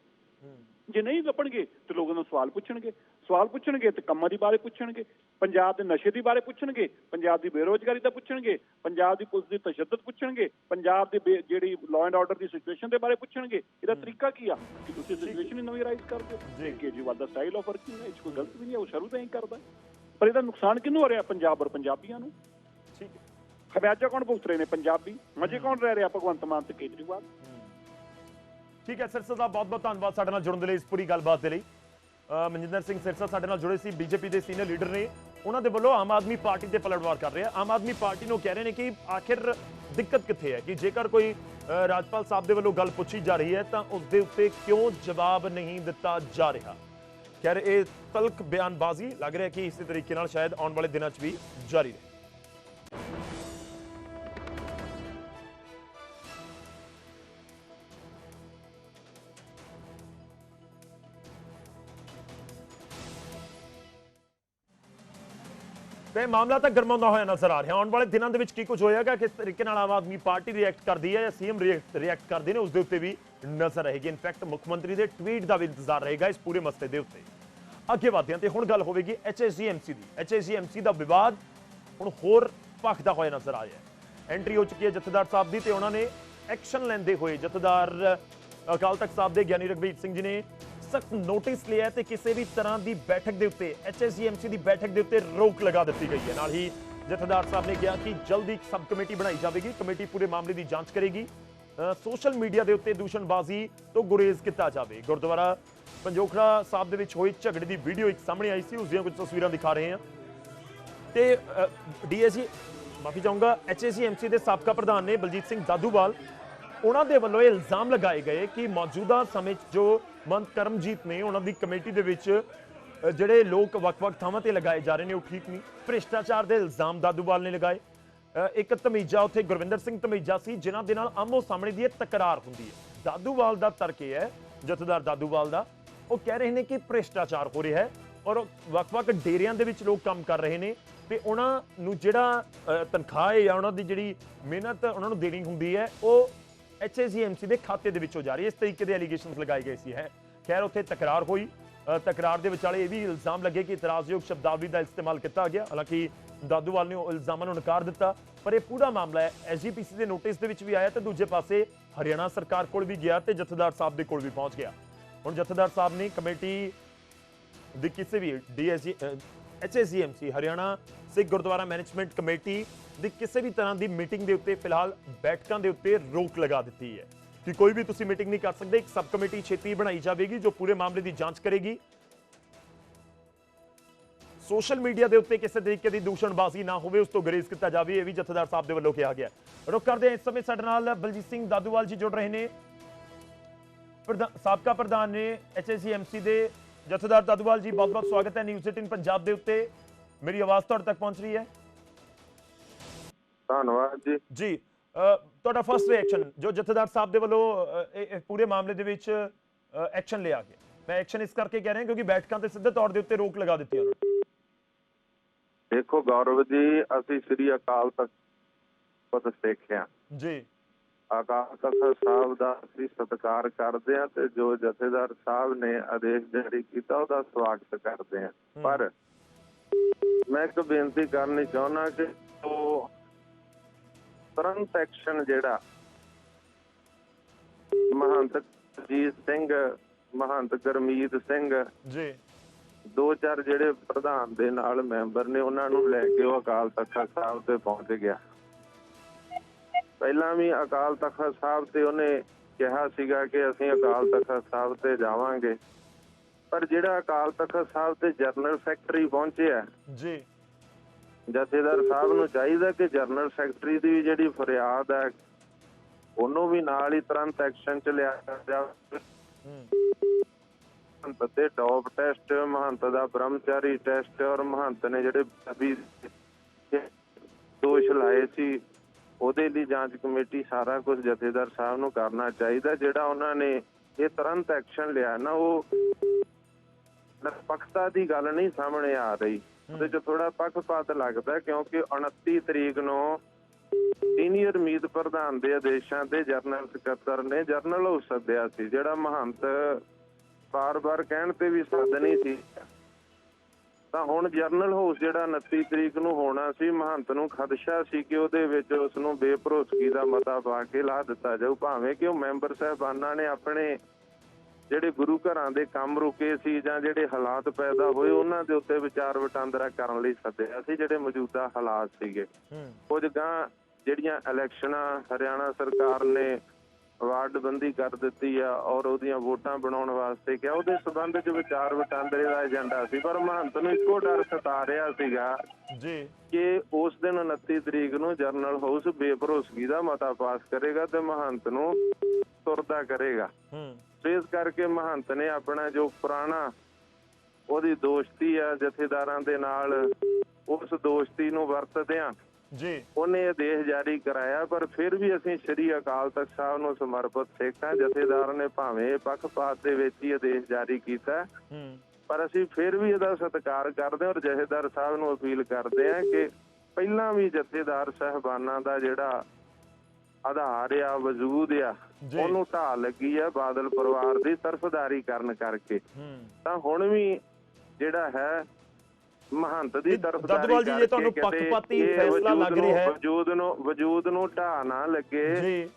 ਜੇ ਨਹੀਂ ਲੱਭਣਗੇ ਤੇ ਲੋਕਾਂ ਨੂੰ ਸਵਾਲ ਪੁੱਛਣਗੇ ਤੇ ਕੰਮਾਂ ਦੀ ਬਾਰੇ ਪੁੱਛਣਗੇ, ਪੰਜਾਬ ਦੇ ਨਸ਼ੇ ਦੀ ਬਾਰੇ ਪੁੱਛਣਗੇ, ਪੰਜਾਬ ਦੀ ਬੇਰੋਜ਼ਗਾਰੀ ਦਾ ਪੁੱਛਣਗੇ, ਪੰਜਾਬ ਦੀ ਪੁਲਿਸ ਦੀ ਤਸ਼ੱਦਦ ਪੁੱਛਣਗੇ, ਪੰਜਾਬ ਦੀ ਜਿਹੜੀ law and order the situation ਦੇ ਬਾਰੇ ਪੁੱਛਣਗੇ। ਇਹਦਾ ਤਰੀਕਾ ਕੀ ਆ ਕਿ ਤੁਸੀਂ ਸਿਚੁਏਸ਼ਨ ਹੀ ਨਵੀਂ ਰਾਈਜ਼ ਕਰ ਦਿਓ। ਕੇਜਰੀਵਾਲ ਦਾ ਸਟਾਈਲ ਆਫ ਵਰਕਿੰਗ ਹੈ, ਇਹ 'ਚ ਕੋਈ ਗਲਤ ਵੀ ਨਹੀਂ ਹੈ, ਉਹ ਸ਼ੁਰੂ ਤੋਂ ਹੀ ਕਰਦਾ। ਪਰ ਇਹਦਾ ਨੁਕਸਾਨ ਕਿਹਨੂੰ ਹੋ ਰਿਹਾ? ਪੰਜਾਬ ਔਰ ਪੰਜਾਬੀਆਂ ਨੂੰ। ਠੀਕ ਹੈ, ਖਮਿਆਜਾ ਕੌਣ ਭੁਗਤ ਰਹੇ ਨੇ? ਪੰਜਾਬੀ। ਮਜ਼ੇ ਕੌਣ ਰਹਿ ਰਿਹਾ? ਭਗਵੰਤ ਮਾਨ ਤੇ ਕੇਜਰੀਵਾਲ। ਠੀਕ ਹੈ ਸਿਰਸਾ ਸਾਹਿਬ, ਬਹੁਤ ਬਹੁਤ ਧੰਨਵਾਦ ਸਾਡੇ ਨਾਲ ਜੁੜਨ ਦੇ ਲਈ, ਇਸ ਪੂਰੀ ਗੱਲਬਾਤ ਦੇ ਲਈ। ਮਨਜਿੰਦਰ ਸਿੰਘ ਸਿਰਸਾ ਸਾਡੇ ਨਾਲ ਜੁੜੇ ਸੀ, ਬੀਜੇਪੀ ਦੇ ਸੀਨੀਅਰ ਲੀਡਰ ਨੇ। ਉਹਨਾਂ ਦੇ ਵੱਲੋਂ ਆਮ ਆਦਮੀ ਪਾਰਟੀ ਤੇ ਪਲਟਵਾਰ ਕਰ ਰਹੇ ਆ। ਆਮ ਆਦਮੀ ਪਾਰਟੀ ਨੂੰ ਕਹਿ ਰਹੇ ਨੇ ਕਿ ਆਖਿਰ ਦਿੱਕਤ ਕਿੱਥੇ ਹੈ, ਕਿ ਜੇਕਰ ਕੋਈ ਰਾਜਪਾਲ ਸਾਹਿਬ ਦੇ ਵੱਲੋਂ ਗੱਲ ਪੁੱਛੀ ਜਾ ਰਹੀ ਹੈ ਤਾਂ ਉਸ ਦੇ ਉੱਤੇ ਕਿਉਂ ਜਵਾਬ ਨਹੀਂ ਦਿੱਤਾ ਜਾ ਰਿਹਾ। ਖੈਰ ਇਹ ਤਲਕ ਬਿਆਨਬਾਜ਼ੀ ਲੱਗ ਰਿਹਾ ਕਿ ਇਸੇ ਤਰੀਕੇ ਨਾਲ ਸ਼ਾਇਦ ਆਉਣ ਵਾਲੇ ਦਿਨਾਂ 'ਚ ਵੀ ਜਾਰੀ ਰਹੇ। ਤੇ ਮਾਮਲਾ ਤਾਂ ਗਰਮਾਉਂਦਾ ਹੋਇਆ ਨਜ਼ਰ ਆ ਰਿਹਾ। ਆਉਣ ਵਾਲੇ ਦਿਨਾਂ ਦੇ ਵਿੱਚ ਕੀ ਕੁਝ ਹੋਏਗਾ, ਕਿਸ ਤਰੀਕੇ ਨਾਲ ਆਮ ਆਦਮੀ ਪਾਰਟੀ ਰਿਐਕਟ ਕਰਦੀ ਹੈ ਜਾਂ ਸੀਐਮ ਰਿਐਕਟ ਕਰਦੇ ਨੇ, ਉਸ ਦੇ ਉੱਤੇ ਵੀ ਨਜ਼ਰ ਰਹੇਗੀ। ਇਨਫੈਕਟ ਮੁੱਖ ਮੰਤਰੀ ਦੇ ਟਵੀਟ ਦਾ ਵੀ ਇੰਤਜ਼ਾਰ ਰਹੇਗਾ ਇਸ ਪੂਰੇ ਮਸਲੇ ਦੇ ਉੱਤੇ। ਅੱਗੇ ਵਧਦੇ ਹਾਂ ਤੇ ਹੁਣ ਗੱਲ ਹੋਵੇਗੀ HSGMC ਦੀ। HSGMC ਦਾ ਵਿਵਾਦ ਹੁਣ ਹੋਰ ਭਖਦਾ ਹੋਇਆ ਨਜ਼ਰ ਆ ਰਿਹਾ ਹੈ। ਐਂਟਰੀ ਹੋ ਚੁੱਕੀ ਹੈ ਜਥੇਦਾਰ ਸਾਹਿਬ ਦੀ ਤੇ ਉਹਨਾਂ ਨੇ ਐਕਸ਼ਨ ਲੈਂਦੇ ਹੋਏ ਜਥੇਦਾਰ ਅਕਾਲ ਤਖਤ ਸਾਹਿਬ ਦੇ ਗਿਆਨੀ ਰਘਬੀਰ ਸਿੰਘ ਜੀ ਨੇ ਸਖਤ ਨੋਟਿਸ ਲਿਆ ਤੇ ਕਿਸੇ ਵੀ ਤਰ੍ਹਾਂ ਦੀ ਬੈਠਕ ਦੇ ਉੱਤੇ HSGMC ਦੀ ਬੈਠਕ ਦੇ ਉੱਤੇ ਰੋਕ ਲਗਾ ਦਿੱਤੀ ਗਈ ਹੈ। ਨਾਲ ਹੀ ਜਥੇਦਾਰ ਸਾਹਿਬ ਨੇ ਕਿਹਾ ਕਿ ਜਲਦੀ ਇੱਕ ਸਬ ਕਮੇਟੀ ਬਣਾਈ ਜਾਵੇਗੀ, ਕਮੇਟੀ ਪੂਰੇ ਮਾਮਲੇ ਦੀ ਜਾਂਚ ਕਰੇਗੀ। ਸੋਸ਼ਲ ਮੀਡੀਆ ਦੇ ਉੱਤੇ ਦੂਸ਼ਣਬਾਜ਼ੀ ਤੋਂ ਗੁਰੇਜ਼ ਕੀਤਾ ਜਾਵੇ। ਗੁਰਦੁਆਰਾ ਪੰਜੋਖੜਾ ਸਾਹਿਬ ਦੇ ਵਿੱਚ ਹੋਈ ਝਗੜੇ ਦੀ ਵੀਡੀਓ ਇੱਕ ਸਾਹਮਣੇ ਆਈ ਸੀ, ਉਸ ਦੀਆਂ ਕੁਝ ਤਸਵੀਰਾਂ ਦਿਖਾ ਰਹੇ ਹਾਂ। ਤੇ DSG ਮਾਫੀ ਚਾਹੂੰਗਾ HSGMC ਦੇ ਸਾਬਕਾ ਪ੍ਰਧਾਨ ਨੇ ਬਲਜੀਤ ਸਿੰਘ ਦਾਦੂਵਾਲ, ਉਹਨਾਂ ਦੇ ਵੱਲੋਂ ਇਹ ਇਲਜ਼ਾਮ ਲਗਾਏ ਗਏ ਕਿ ਮੌਜੂਦਾ ਸਮੇਂ 'ਚ ਜੋ ਮੰਤ ਕਰਮਜੀਤ ਨੇ ਉਹਨਾਂ ਦੀ ਕਮੇਟੀ ਦੇ ਵਿੱਚ ਜਿਹੜੇ ਲੋਕ ਵੱਖ-ਵੱਖ ਥਾਵਾਂ ਤੇ ਲਗਾਏ ਜਾ ਰਹੇ ਨੇ ਉਹ ਠੀਕ ਨਹੀਂ। ਭ੍ਰਿਸ਼ਟਾਚਾਰ ਦੇ ਇਲਜ਼ਾਮ ਦਾਦੂਵਾਲ ਨੇ ਲਗਾਏ। ਇੱਕ ਧਮੀਜਾ ਉੱਥੇ ਗੁਰਵਿੰਦਰ ਸਿੰਘ ਧਮੀਜਾ ਸੀ ਜਿਨ੍ਹਾਂ ਦੇ ਨਾਲ ਆਮੋ ਸਾਹਮਣੇ ਦੀ ਤਕਰਾਰ ਹੁੰਦੀ ਹੈ। ਦਾਦੂਵਾਲ ਦਾ ਤਰਕ ਇਹ ਹੈ, ਜਥੇਦਾਰ ਦਾਦੂਵਾਲ ਦਾ, ਉਹ ਕਹਿ ਰਹੇ ਨੇ ਕਿ ਭ੍ਰਿਸ਼ਟਾਚਾਰ ਹੋ ਰਿਹਾ ਹੈ ਔਰ ਵੱਖ-ਵੱਖ ਡੇਰਿਆਂ ਦੇ ਵਿੱਚ ਲੋਕ ਕੰਮ ਕਰ ਰਹੇ ਨੇ ਤੇ ਉਹਨਾਂ ਨੂੰ ਜਿਹੜਾ ਤਨਖਾਹ ਹੈ ਜਾਂ ਉਹਨਾਂ ਦੀ ਜਿਹੜੀ ਮਿਹਨਤ ਉਹਨਾਂ ਨੂੰ ਦੇਣੀ ਹੁੰਦੀ ਹੈ ਉਹ HSGMC ਦੇ ਖਾਤੇ ਦੇ ਵਿੱਚੋਂ ਜਾ ਰਹੀ ਹੈ। ਇਸ ਤਰੀਕੇ ਦੇ ਐਲੀਗੇਸ਼ਨਸ ਲਗਾਏ ਗਏ ਸੀ। ਖੈਰ ਉੱਥੇ ਤਕਰਾਰ ਹੋਈ। ਤਕਰਾਰ ਦੇ ਵਿਚਾਲੇ ਇਹ ਵੀ ਇਲਜ਼ਾਮ ਲੱਗੇ ਕਿ ਇਤਰਾਜ਼ਯੋਗ ਸ਼ਬਦਾਵਲੀ ਦਾ ਇਸਤੇਮਾਲ ਕੀਤਾ ਗਿਆ। ਹਾਲਾਂਕਿ ਦਾਦੂਵਾਲ ਨੇ ਉਹ ਇਲਜ਼ਾਮਾਂ ਨੂੰ ਨਕਾਰ ਦਿੱਤਾ, ਪਰ ਇਹ ਪੂਰਾ ਮਾਮਲਾ ਹੈ SGPC ਦੇ ਨੋਟਿਸ ਦੇ ਵਿੱਚ ਵੀ ਆਇਆ ਤੇ ਦੂਜੇ ਪਾਸੇ ਹਰਿਆਣਾ ਸਰਕਾਰ ਕੋਲ ਵੀ ਗਿਆ ਤੇ ਜਥੇਦਾਰ ਸਾਹਿਬ ਦੇ ਕੋਲ ਵੀ ਪਹੁੰਚ ਗਿਆ। ਹੁਣ ਜਥੇਦਾਰ ਸਾਹਿਬ ਨੇ ਕਮੇਟੀ ਦੀ ਕਿਸੇ ਵੀ HSGMC ਹਰਿਆਣਾ ਸਿੱਖ ਗੁਰਦੁਆਰਾ ਮੈਨੇਜਮੈਂਟ ਕਮੇਟੀ ਦੀ ਕਿਸੇ ਵੀ ਤਰ੍ਹਾਂ ਦੀ ਮੀਟਿੰਗ ਦੇ ਉੱਤੇ ਫਿਲਹਾਲ ਬੈਠਕਾਂ ਦੇ ਉੱਤੇ ਰੋਕ ਲਗਾ ਦਿੱਤੀ ਹੈ ਕਿ ਕੋਈ ਵੀ ਤੁਸੀਂ ਮੀਟਿੰਗ ਨਹੀਂ ਕਰ ਸਕਦੇ। ਇੱਕ ਸਬ ਕਮੇਟੀ ਛੇਤੀ ਬਣਾਈ ਜਾਵੇਗੀ ਜੋ ਪੂਰੇ ਮਾਮਲੇ ਦੀ ਜਾਂਚ ਕਰੇਗੀ। ਸੋਸ਼ਲ ਮੀਡੀਆ ਦੇ ਉੱਤੇ ਕਿਸੇ ਤਰੀਕੇ ਦੀ ਦੂਸ਼ਣਬਾਜ਼ੀ ਨਾ ਹੋਵੇ, ਉਸ ਤੋਂ ਗੁਰੇਜ਼ ਕੀਤਾ ਜਾਵੇ, ਇਹ ਵੀ ਜਥੇਦਾਰ ਸਾਹਿਬ ਦੇ ਵੱਲੋਂ ਕਿਹਾ ਗਿਆ। ਰੁਕ ਕਰਦੇ ਹਾਂ, ਇਸ ਸਮੇਂ ਸਾਡੇ ਨਾਲ ਬਲਜੀਤ ਸਿੰਘ ਦਾਦੂਵਾਲ ਜੀ ਜੁੜ ਰਹੇ ਨੇ, ਸਾਬਕਾ ਪ੍ਰਧਾਨ ਨੇ HSGMC ਦੇ। ਜਥੇਦਾਰ ਦਾਦੂਵਾਲ ਜੀ, ਬਹੁਤ ਬਹੁਤ ਸਵਾਗਤ ਹੈ ਨਿਊਜ਼ 18 ਪੰਜਾਬ ਦੇ ਉੱਤੇ। ਮੇਰੀ ਆਵਾਜ਼ ਤੁਹਾਡੇ ਤੱਕ ਪਹੁੰਚ ਰਹੀ ਹੈ? ਧੰਨਵਾਦ ਜੀ। ਜੀ ਤੁਹਾਡਾ ਫਸਟ ਰਿਐਕਸ਼ਨ ਜੋ ਜਥੇਦਾਰ ਸਾਹਿਬ ਦੇ ਵੱਲੋਂ ਪੂਰੇ ਮਾਮਲੇ ਦੇ ਵਿੱਚ ਐਕਸ਼ਨ ਲਿਆ ਗਿਆ। ਮੈਂ ਐਕਸ਼ਨ ਇਸ ਕਰਕੇ ਕਹਿ ਰਿਹਾ ਕਿਉਂਕਿ ਬੈਠਕਾਂ ਤੇ ਸਿੱਧੇ ਤੌਰ ਦੇ ਉੱਤੇ ਰੋਕ ਲਗਾ ਦਿੱਤੀ ਉਹਨਾਂ ਨੇ। ਦੇਖੋ ਗੌਰਵ ਜੀ, ਅਸੀਂ ਸ੍ਰੀ ਅਕਾਲ ਤਖਤ ਸਿੱਖ ਹਾਂ ਜੀ। ਅਕਾਲ ਤਖਤ ਸਾਹਿਬ ਦਾ ਅਸੀਂ ਸਤਿਕਾਰ ਕਰਦੇ ਹਾਂ ਤੇ ਜੋ ਜਥੇਦਾਰ ਸਾਹਿਬ ਨੇ ਆਦੇਸ਼ ਜਾਰੀ ਕੀਤਾ ਉਹਦਾ ਸਵਾਗਤ ਕਰਦੇ ਹਾਂ। ਪਰ ਮੈਂ ਇੱਕ ਬੇਨਤੀ ਕਰਨੀ ਚਾਹੁੰਦਾ ਕਿ ਉਹ ਤੁਰੰਤ ਐਕਸ਼ਨ ਜਿਹੜਾ ਮਹੰਤ ਜੀਤ ਸਿੰਘ, ਮਹੰਤ ਗੁਰਮੀਤ ਸਿੰਘ ਜੀ, 2-4 ਜਿਹੜੇ ਪ੍ਰਧਾਨ ਦੇ ਨਾਲ ਮੈਂਬਰ ਨੇ ਉਹਨਾਂ ਨੂੰ ਲੈ ਕੇ ਉਹ ਅਕਾਲ ਤਖਤ ਸਾਹਿਬ ਤੇ ਪਹੁੰਚ ਗਿਆ। ਪਹਿਲਾਂ ਵੀ ਅਕਾਲ ਤਖਤ ਸਾਹਿਬ ਤੇ ਉਹਨੇ ਕਿਹਾ ਸੀਗਾ ਕਿ ਅਸੀਂ ਅਕਾਲ ਤਖਤ ਸਾਹਿਬ ਤੇ ਜਾਵਾਂਗੇ, ਪਰ ਜਿਹੜਾ ਅਕਾਲ ਤਖਤ ਸਾਹਿਬ ਤੇ ਜਨਰਲ ਸੈਕਟਰੀ ਪਹੁੰਚਿਆ ਜੀ, ਜਥੇਦਾਰ ਸਾਹਿਬ ਨੂੰ ਚਾਹੀਦਾ ਕਿ ਜਨਰਲ ਸੈਕਟਰੀ ਦੀ ਜਿਹੜੀ ਫਰਿਆਦ ਹੈ ਉਹਨੂੰ ਵੀ ਨਾਲ ਹੀ ਤੁਰੰਤ ਐਕਸ਼ਨ ਚ ਲਿਆ ਜਾਵੇ। ਮਹੰਤ ਤੇ ਡੋਪ ਟੈਸਟ, ਮਹੰਤ ਦਾ ਬ੍ਰਹਮਚਾਰੀ ਟੈਸਟ ਔਰ ਮਹੰਤ ਨੇ ਜਿਹੜੇ ਦੋਸ਼ ਲਾਏ ਸੀ ਉਹਦੇ ਲਈ ਜਾਂਚ ਕਮੇਟੀ ਸਾਰਾ ਕੁਝ ਜਥੇਦਾਰ ਸਾਹਿਬ ਨੂੰ ਕਰਨਾ ਚਾਹੀਦਾ। ਜਿਹੜਾ ਉਹਨਾਂ ਨੇ ਇਹ ਤੁਰੰਤ ਐਕਸ਼ਨ ਲਿਆ ਨਾ, ਉਹ ਨਿਰਪੱਖਤਾ ਦੀ ਗੱਲ ਨਹੀਂ ਸਾਹਮਣੇ ਆ ਰਹੀ, ਉਹਦੇ ਚ ਥੋੜਾ ਪੱਖਪਾਤ ਲੱਗਦਾ ਕਿਉਂਕਿ 29 ਤਰੀਕ ਨੂੰ ਸੀਨੀਅਰ ਮੀਤ ਪ੍ਰਧਾਨ ਦੇ ਆਦੇਸ਼ਾਂ ਤੇ ਜਨਰਲ ਸਕੱਤਰ ਨੇ ਜਨਰਲ ਹਾਊਸ ਸੱਦਿਆ ਸੀ, ਜਿਹੜਾ ਮਹੰਤ ਬਾਰ-ਬਾਰ ਕਹਿਣ ਤੇ ਵੀ ਸੱਦ ਨਹੀਂ ਸੀ। ਤਾਂ ਹੁਣ ਜਨਰਲ ਹਾਊਸ ਜਿਹੜਾ 29 ਤਰੀਕ ਨੂੰ ਹੋਣਾ ਸੀ, ਮਹੰਤ ਨੂੰ ਖਦਸ਼ਾ ਸੀ ਕਿ ਉਹਦੇ ਵਿੱਚ ਉਸ ਨੂੰ ਬੇਭਰੋਸਗੀ ਦਾ ਮਤਾ ਪਾ ਕੇ ਲਾ ਦਿੱਤਾ ਜਾਊ, ਭਾਵੇਂ ਕਿ ਉਹ ਮੈਂਬਰ ਸਾਹਿਬਾਨਾਂ ਨੇ ਆਪਣੇ ਜਿਹੜੇ ਗੁਰੂ ਘਰਾਂ ਦੇ ਕੰਮ ਰੁਕੇ ਸੀ ਜਾਂ ਜਿਹੜੇ ਹਾਲਾਤ ਪੈਦਾ ਹੋਏ ਉਹਨਾਂ ਦੇ ਉੱਤੇ ਵਿਚਾਰ ਵਟਾਂਦਰਾ ਕਰਨ ਲਈ ਸੱਦਿਆ ਸੀ, ਜਿਹੜੇ ਮੌਜੂਦਾ ਹਾਲਾਤ ਸੀਗੇ। ਕੁਝ ਗਾਂ ਜਿਹੜੀਆਂ ਇਲੈਕਸ਼ਨਾਂ ਹਰਿਆਣਾ ਸਰਕਾਰ ਨੇ ਵਾਰਡਬੰਦੀ ਕਰ ਦਿੱਤੀ ਆ ਔਰ ਉਹਦੀਆਂ ਵੋਟਾਂ ਬਣਾਉਣ ਵਾਸਤੇ ਕਿਹਾ, ਉਹਦੇ ਸਬੰਧ 'ਚ ਵਿਚਾਰ ਵਟਾਂਦਰੇ ਦਾ ਏਜੰਡਾ ਸੀ। ਪਰ ਮਹੰਤ ਨੂੰ ਇੱਕੋ ਡਰ ਸਤਾ ਰਿਹਾ ਸੀਗਾ ਜੀ ਕਿ ਉਸ ਦਿਨ 29 ਤਰੀਕ ਨੂੰ ਜਰਨਲ ਹਾਊਸ ਬੇਭਰੋਸਗੀ ਦਾ ਮਤਾ ਪਾਸ ਕਰੇਗਾ ਤੇ ਮਹੰਤ ਨੂੰ ਤੁਰਦਾ ਕਰੇਗਾ। ਇਸ ਕਰਕੇ ਮਹੰਤ ਨੇ ਆਪਣਾ ਜੋ ਪੁਰਾਣਾ ਉਹਦੀ ਦੋਸਤੀ ਆ ਜਥੇਦਾਰਾਂ ਦੇ ਨਾਲ, ਉਸ ਦੋਸਤੀ ਨੂੰ ਵਰਤਦਿਆਂ ਜੀ ਉਹਨੇ ਆਦੇਸ਼ ਜਾਰੀ ਕਰਾਇਆ। ਪਰ ਫਿਰ ਵੀ ਅਸੀਂ ਸ੍ਰੀ ਅਕਾਲ ਤਖਤ ਸਾਹਿਬ ਨੂੰ ਸਮਰਪਿਤ ਸਿੱਖ ਹਾਂ। ਜਥੇਦਾਰ ਨੇ ਭਾਵੇਂ ਪੱਖਪਾਤ ਦੇ ਵਿੱਚ ਹੀ ਆਦੇਸ਼ ਜਾਰੀ ਕੀਤਾ, ਪਰ ਅਸੀਂ ਫਿਰ ਵੀ ਇਹਦਾ ਸਤਿਕਾਰ ਕਰਦੇ ਹਾਂ ਔਰ ਜਥੇਦਾਰ ਸਾਹਿਬ ਨੂੰ ਅਪੀਲ ਕਰਦੇ ਹਾਂ ਕਿ ਪਹਿਲਾਂ ਵੀ ਜਥੇਦਾਰ ਸਾਹਿਬਾਨਾਂ ਦਾ ਜਿਹੜਾ ਆਧਾਰ ਆ, ਵਜੂਦ ਆ, ਉਹਨੂੰ ਢਾਹ ਲੱਗੀ ਆ ਬਾਦਲ ਪਰਿਵਾਰ ਦੀ ਤਰਫਦਾਰੀ ਕਰਨ ਕਰਕੇ। ਤਾਂ ਹੁਣ ਵੀ ਜਿਹੜਾ ਹੈ ਮਹੰਤ ਦੀ ਤਰਫਦਾਰੀ ਕਰਕੇ ਤੁਹਾਨੂੰ ਪੱਖਪਾਤੀ ਫੈਸਲਾ ਲੱਗ ਰਿਹਾ ਹੈ, ਵਜੂਦ ਨੂੰ ਢਾਹ ਨਾ ਲੱਗੇ,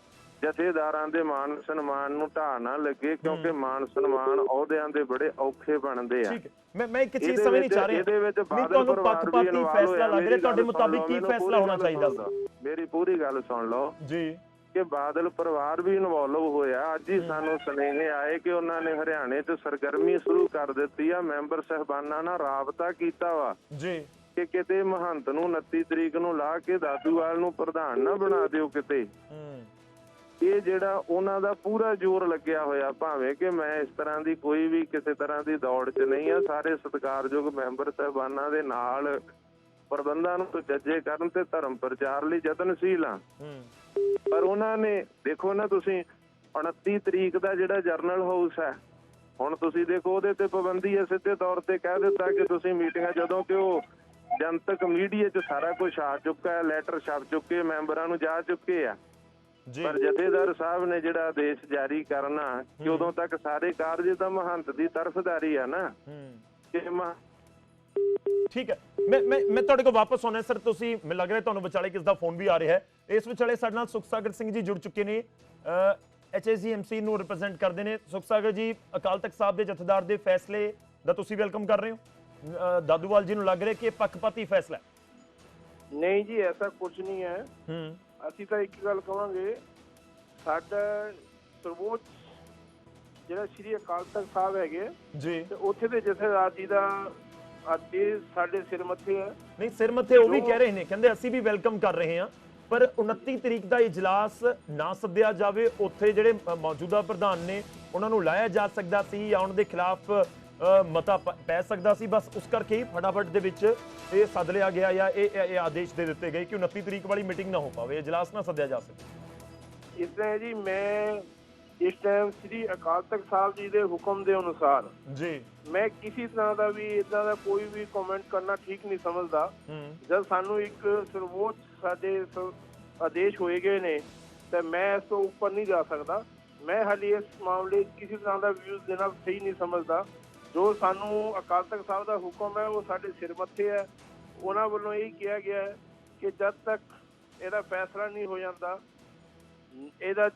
ਜਥੇਦਾਰਾਂ ਦੇ ਮਾਨ ਸਨਮਾਨ ਨੂੰ ਢਾਹ ਨਾ ਲੱਗੇ, ਕਿਉਂਕਿ ਮਾਨ ਸਨਮਾਨ ਅਹੁਦਿਆਂ ਦੇ ਬੜੇ ਔਖੇ ਬਣਦੇ ਆ। ਮੈਂ ਇੱਕ ਚੀਜ਼ ਸਮਝ ਨਹੀਂ ਚਾ ਰਿਹਾ, ਇਹਦੇ ਵਿੱਚ ਬਾਦਲ ਪਰਿਵਾਰ ਵੀ ਇਨਵੋਲਵ ਹੋਇਆ। ਤੁਹਾਡੇ ਤੁਹਾਡੇ ਮੁਤਾਬਿਕ ਕੀ ਫੈਸਲਾ ਹੋਣਾ ਚਾਹੀਦਾ ਸੀ? ਮੇਰੀ ਪੂਰੀ ਗੱਲ ਸੁਣ ਲਓ ਜੀ ਕਿ ਬਾਦਲ ਪਰਿਵਾਰ ਵੀ ਇਨਵੋਲਵ ਹੋਇਆ। ਅੱਜ ਹੀ ਸਾਨੂੰ ਸੁਨੇਹੇ ਆਏ ਕਿ ਉਹਨਾਂ ਨੇ ਹਰਿਆਣੇ 'ਚ ਸਰਗਰਮੀ ਸ਼ੁਰੂ ਕਰ ਦਿੱਤੀ ਆ, ਮੈਂਬਰ ਸਾਹਿਬਾਨਾਂ ਨਾਲ ਰਾਬਤਾ ਕੀਤਾ ਵਾ ਜੀ ਕਿ ਕਿਤੇ ਮਹੰਤ ਨੂੰ 29 ਤਰੀਕ ਨੂੰ ਲਾ ਕੇ ਦਾਦੂਵਾਲ ਨੂੰ ਪ੍ਰਧਾਨ ਨਾ ਬਣਾ ਦਿਓ ਕਿਤੇ। ਇਹ ਜਿਹੜਾ ਉਹਨਾਂ ਦਾ ਪੂਰਾ ਜ਼ੋਰ ਲੱਗਿਆ ਹੋਇਆ, ਭਾਵੇਂ ਕਿ ਮੈਂ ਇਸ ਤਰ੍ਹਾਂ ਦੀ ਕੋਈ ਵੀ ਕਿਸੇ ਤਰ੍ਹਾਂ ਦੀ ਦੌੜ 'ਚ ਨਹੀਂ ਆ, ਸਾਰੇ ਸਤਿਕਾਰਯੋਗ ਮੈਂਬਰ ਸਾਹਿਬਾਨਾਂ ਦੇ ਨਾਲ ਪ੍ਰਬੰਧਾਂ ਨੂੰ ਸੁਚੱਜੇ ਕਰਨ ਤੇ ਧਰਮ ਪ੍ਰਚਾਰ ਲਈ ਯਤਨਸ਼ੀਲ ਆ। ਪਰ ਉਹਨਾਂ ਨੇ ਦੇਖੋ ਨਾ, ਤੁਸੀਂ 29 ਤਰੀਕ ਦਾ ਜਿਹੜਾ ਜਰਨਲ ਹਾਊਸ ਹੈ, ਹੁਣ ਤੁਸੀਂ ਦੇਖੋ ਉਹਦੇ ਤੇ ਪਾਬੰਦੀ ਹੈ, ਸਿੱਧੇ ਤੌਰ ਤੇ ਕਹਿ ਦਿੱਤਾ ਕਿ ਤੁਸੀਂ ਮੀਟਿੰਗਾਂ, ਜਦੋਂ ਕਿ ਉਹ ਜਨਤਕ ਮੀਡੀਆ 'ਚ ਸਾਰਾ ਕੁਝ ਆ ਚੁੱਕਾ ਹੈ, ਲੈਟਰ ਛਪ ਚੁੱਕੇ, ਮੈਂਬਰਾਂ ਨੂੰ ਜਾ ਚੁੱਕੇ ਆ। ਪਰ ਜਥੇਦਾਰ ਸਾਹਿਬ ਨੇ ਜਿਹੜਾ ਆਦੇਸ਼ ਜਾਰੀ ਕਰਨਾ ਕਿ ਉਦੋਂ ਤੱਕ ਸਾਰੇ ਕਾਰਜ ਤਾਂ ਮਹੰਤ ਦੀ ਤਰਫਦਾਰੀ ਆ ਨਾ। ਠੀਕ ਹੈ, ਮੈਂ ਤੁਹਾਡੇ ਕੋਲ ਵਾਪਸ ਆਉਣਾ ਸਰ। ਤੁਸੀਂ ਮੈਨੂੰ ਲੱਗ ਰਿਹਾ ਤੁਹਾਨੂੰ ਵਿਚਾਲੇ ਕਿਸ ਦਾ ਫੋਨ ਵੀ ਆ ਰਿਹਾ ਹੈ। ਇਸ ਵਿਚਾਲੇ ਸਾਡੇ ਨਾਲ ਸੁਖਸਾਗਰ ਸਿੰਘ ਜੀ ਜੁੜ ਚੁੱਕੇ ਨੇ, HSGMC ਨੂੰ ਰਿਪਰੈਜ਼ੈਂਟ ਕਰਦੇ ਨੇ। ਸੁਖਸਾਗਰ ਜੀ, ਅਕਾਲ ਤਖਤ ਸਾਹਿਬ ਦੇ ਜਥੇਦਾਰ ਦੇ ਫੈਸਲੇ ਦਾ ਤੁਸੀਂ ਵੈਲਕਮ ਕਰ ਰਹੇ ਹੋ। ਦਾਦੂਵਾਲ ਜੀ ਨੂੰ ਲੱਗ ਰਿਹਾ ਕਿ ਇਹ ਪੱਖਪਾਤੀ ਫੈਸਲਾ ਹੈ। ਨਹੀਂ ਜੀ, ਐਸਾ ਕੁਝ ਨਹੀਂ ਹੈ। ਅਸੀਂ ਤਾਂ ਇੱਕ ਗੱਲ ਕਹਾਂਗੇ, ਸਾਡਾ ਸਰਵੋੱਚ ਜਿਹੜਾ ਸ੍ਰੀ ਅਕਾਲ ਤਖਤ ਸਾਹਿਬ ਹੈਗੇ ਜੀ, ਤੇ ਉੱਥੇ ਦੇ ਜਥੇਦਾਰ ਜੀ ਦਾ ਆਦੇਸ਼ ਸਾਡੇ ਸਿਰ ਮੱਥੇ ਹੈ। ਨਹੀਂ, ਸਿਰ ਮੱਥੇ ਉਹ ਵੀ ਕਹਿ ਰਹੇ ਨੇ, ਕਹਿੰਦੇ ਅਸੀਂ ਵੀ ਵੈਲਕਮ ਕਰ ਰਹੇ ਹਾਂ, ਪਰ 29 ਤਰੀਕ ਦਾ ਇਜਲਾਸ ਨਾ ਸੱਦਿਆ ਜਾਵੇ, ਉੱਥੇ ਜਿਹੜੇ ਮੌਜੂਦਾ ਪ੍ਰਧਾਨ ਨੇ ਉਹਨਾਂ ਨੂੰ ਲਾਇਆ ਜਾ ਸਕਦਾ ਸੀ, ਜਾਂ ਉਹਨਾਂ ਦੇ ਖਿਲਾਫ ਮਤਾ ਪੈ ਸਕਦਾ ਸੀ। ਬਸ ਉਸ ਕਰਕੇ ਹੀ ਫਟਾਫਟ ਦੇ ਵਿੱਚ ਇਹ ਸੱਦ ਲਿਆ ਗਿਆ, ਜਾਂ ਇਹ ਆਦੇਸ਼ ਦੇ ਦਿੱਤੇ ਗਏ ਕਿ 29 ਤਰੀਕ ਵਾਲੀ ਮੀਟਿੰਗ ਨਾ ਹੋ ਪਾਵੇ, ਇਜਲਾਸ ਨਾ ਸੱਦਿਆ ਜਾ ਸਕੇ। ਇਸ ਤਰ੍ਹਾਂ ਜੀ, ਮੈਂ ਇਸ ਟਾਈਮ ਸ੍ਰੀ ਅਕਾਲ ਤਖਤ ਸਾਹਿਬ ਜੀ ਦੇ ਹੁਕਮ ਦੇ ਅਨੁਸਾਰ ਜੀ ਮੈਂ ਕਿਸੇ ਤਰ੍ਹਾਂ ਦਾ ਵੀ ਇਦਾਂ ਦਾ ਕੋਈ ਵੀ ਕਮੈਂਟ ਕਰਨਾ ਠੀਕ ਨਹੀਂ ਸਮਝਦਾ। ਜਦ ਸਾਨੂੰ ਇੱਕ ਸਰਵੋੱਚ ਸਾਡੇ ਆਦੇਸ਼ ਹੋਏ ਗਏ ਨੇ, ਤਾਂ ਮੈਂ ਇਸ ਤੋਂ ਉੱਪਰ ਨਹੀਂ ਜਾ ਸਕਦਾ। ਮੈਂ ਹਾਲੇ ਇਸ ਮਾਮਲੇ ਕਿਸੇ ਤਰ੍ਹਾਂ ਦਾ ਵਿਊਜ਼ ਦੇਣਾ ਸਹੀ ਨਹੀਂ ਸਮਝਦਾ। ਜੋ ਸਾਨੂੰ ਅਕਾਲ ਤਖਤ ਸਾਹਿਬ ਦਾ ਹੁਕਮ ਹੈ ਉਹ ਸਾਡੇ ਸਿਰ ਮੱਥੇ ਹੈ। ਉਹਨਾਂ ਵੱਲੋਂ ਇਹ ਕਿਹਾ ਗਿਆ ਹੈ ਕਿ ਜਦ ਤੱਕ ਇਹਦਾ ਫੈਸਲਾ ਨਹੀਂ ਹੋ ਜਾਂਦਾ, ਇਹਦਾ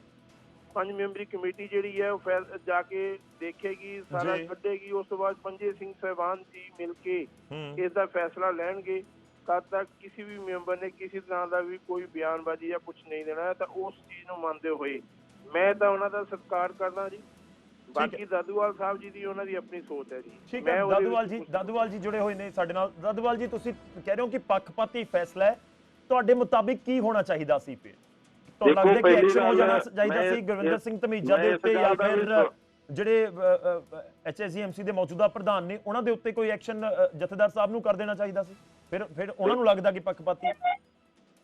5 ਮੈਂਬਰੀ ਕਮੇਟੀ ਜਿਹੜੀ ਹੈ ਉਹ ਜਾ ਕੇ ਦੇਖੇਗੀ, ਸਾਰਾ ਕੱਢੇਗੀ। ਉਸ ਤੋਂ ਬਾਅਦ ਪੰਜੇ ਸਿੰਘ ਸਾਹਿਬਾਨ ਜੀ ਮਿਲ ਕੇ ਇਸ ਦਾ ਫੈਸਲਾ ਲੈਣਗੇ। ਤਦ ਤੱਕ ਕਿਸੇ ਵੀ ਮੈਂਬਰ ਨੇ ਕਿਸੇ ਤਰ੍ਹਾਂ ਦਾ ਵੀ ਕੋਈ ਬਿਆਨਬਾਜ਼ੀ ਜਾਂ ਕੁਝ ਨਹੀਂ ਦੇਣਾ। ਤਾਂ ਉਸ ਚੀਜ਼ ਨੂੰ ਮੰਨਦੇ ਹੋਏ ਮੈਂ ਤਾਂ ਉਹਨਾਂ ਦਾ ਸਤਿਕਾਰ ਕਰਦਾ ਜੀ। ਬਾਕੀ ਦਾਦੂਵਾਲ ਸਾਹਿਬ ਜੀ ਦੀ ਉਹਨਾਂ ਦੀ ਆਪਣੀ ਸੋਚ ਹੈ ਜੀ। ਠੀਕ ਹੈ, ਦਾਦੂਵਾਲ ਜੀ ਜੁੜੇ ਹੋਏ ਨੇ ਸਾਡੇ ਨਾਲ। ਦਾਦੂਵਾਲ ਜੀ, ਤੁਸੀਂ ਕਹਿ ਰਹੇ ਹੋ ਕਿ ਪੱਖਪਾਤੀ ਫੈਸਲਾ ਹੈ, ਤੁਹਾਡੇ ਮੁਤਾਬਿਕ ਕੀ ਹੋਣਾ ਚਾਹੀਦਾ ਸੀ? ਫਿਰ ਤੁਹਾਨੂੰ ਲੱਗਦਾ ਕਿ ਐਕਸ਼ਨ ਹੋ ਜਾਣਾ ਚਾਹੀਦਾ ਸੀ ਗੁਰਵਿੰਦਰ ਸਿੰਘ ਧਮੀਜਾ ਦੇ ਉੱਤੇ, ਜਾਂ ਫਿਰ ਜਿਹੜੇ HSGMC ਦੇ ਮੌਜੂਦਾ ਪ੍ਰਧਾਨ ਨੇ ਉਹਨਾਂ ਦੇ ਉੱਤੇ ਕੋਈ ਐਕਸ਼ਨ ਜਥੇਦਾਰ ਸਾਹਿਬ ਨੂੰ ਕਰ ਦੇਣਾ ਚਾਹੀਦਾ ਸੀ? ਫਿਰ ਉਹਨਾਂ ਨੂੰ ਲੱਗਦਾ ਕਿ ਪੱਖਪਾਤੀ?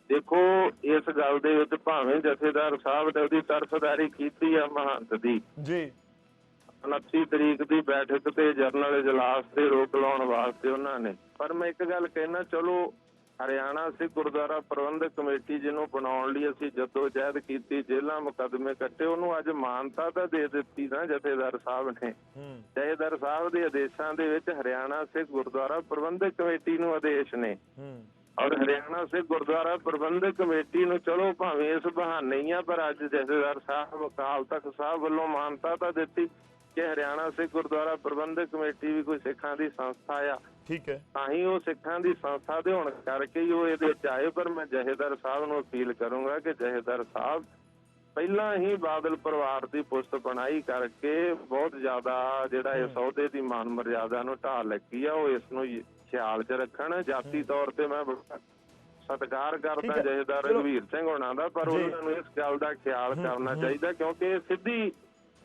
ਦੇਖੋ, ਇਸ ਗੱਲ ਦੇ ਵਿੱਚ ਭਾਵੇਂ ਜਥੇਦਾਰ ਸਾਹਿਬ ਨੇ ਉਹਦੀ ਤਰਫਦਾਰੀ ਕੀਤੀ ਆ ਮਹੰਤ ਦੀ ਜੀ, 29 ਤਰੀਕ ਦੀ ਬੈਠਕ ਤੇ ਜਰਨਲ ਇਜਲਾਸ ਤੇ ਰੋਕ ਲਾਉਣ ਵਾਸਤੇ ਉਹਨਾਂ ਨੇ, ਪਰ ਮੈਂ ਇੱਕ ਗੱਲ ਕਹਿਣਾ, ਚਲੋ ਹਰਿਆਣਾ ਸਿੱਖ ਗੁਰਦੁਆਰਾ ਪ੍ਰਬੰਧਕ ਕਮੇਟੀ ਜਿਹਨੂੰ ਬਣਾਉਣ ਲਈ ਅਸੀਂ ਜਦੋਜਹਿਦ ਕੀਤੀ, ਜੇਲ੍ਹਾਂ ਮੁਕੱਦਮੇ ਕੱਟੇ, ਉਹਨੂੰ ਅੱਜ ਮਾਨਤਾ ਤਾਂ ਦੇ ਦਿੱਤੀ ਨਾ ਜਥੇਦਾਰ ਸਾਹਿਬ ਨੇ। ਜਥੇਦਾਰ ਸਾਹਿਬ ਦੇ ਆਦੇਸ਼ਾਂ ਦੇ ਵਿੱਚ ਹਰਿਆਣਾ ਸਿੱਖ ਗੁਰਦੁਆਰਾ ਪ੍ਰਬੰਧਕ ਕਮੇਟੀ ਨੂੰ ਆਦੇਸ਼ ਨੇ, ਔਰ ਹਰਿਆਣਾ ਸਿੱਖ ਗੁਰਦੁਆਰਾ ਪ੍ਰਬੰਧਕ ਕਮੇਟੀ ਨੂੰ ਚਲੋ ਭਾਵੇਂ ਇਸ ਬਹਾਨੇ ਹੀ ਆ, ਪਰ ਅੱਜ ਜਥੇਦਾਰ ਸਾਹਿਬ ਅਕਾਲ ਤਖਤ ਸਾਹਿਬ ਵੱਲੋਂ ਮਾਨਤਾ ਤਾਂ ਦਿੱਤੀ ਕਿ ਹਰਿਆਣਾ ਸਿੱਖ ਗੁਰਦੁਆਰਾ ਪ੍ਰਬੰਧਕ ਕਮੇਟੀ ਵੀ ਕੋਈ ਸਿੱਖਾਂ ਦੀ ਸੰਸਥਾ ਆ। ਠੀਕ ਹੈ, ਤਾਂ ਹੀ ਉਹ ਸਿੱਖਾਂ ਦੀ ਸੰਸਥਾ ਦੇ ਹੋਣ ਕਰਕੇ ਹੀ ਉਹ ਇਹਦੇ ਵਿੱਚ ਆਏ। ਪਰ ਮੈਂ ਜਥੇਦਾਰ ਸਾਹਿਬ ਨੂੰ ਅਪੀਲ ਕਰੂੰਗਾ ਕਿ ਜਥੇਦਾਰ ਸਾਹਿਬ ਪਹਿਲਾਂ ਹੀ ਬਾਦਲ ਪਰਿਵਾਰ ਦੀ ਪੁਸਤ ਬਣਾਈ ਕਰਕੇ ਬਹੁਤ ਜ਼ਿਆਦਾ ਜਿਹੜਾ ਇਸ ਅਹੁਦੇ ਦੀ ਮਾਨ ਮਰਿਆਦਾ ਨੂੰ ਢਾਹ ਲੱਗੀ ਆ, ਉਹ ਇਸ ਨੂੰ ਖਿਆਲ 'ਚ ਰੱਖਣ। ਜਾਤੀ ਤੌਰ ਤੇ ਮੈਂ ਸਤਿਕਾਰ ਕਰਦਾ ਜਥੇਦਾਰ ਰਘਵੀਰ ਸਿੰਘ ਹੋਣਾ ਦਾ, ਪਰ ਉਹਨਾਂ ਨੂੰ ਇਸ ਗੱਲ ਦਾ ਖਿਆਲ ਕਰਨਾ ਚਾਹੀਦਾ ਕਿਉਂਕਿ ਸਿੱਧੀ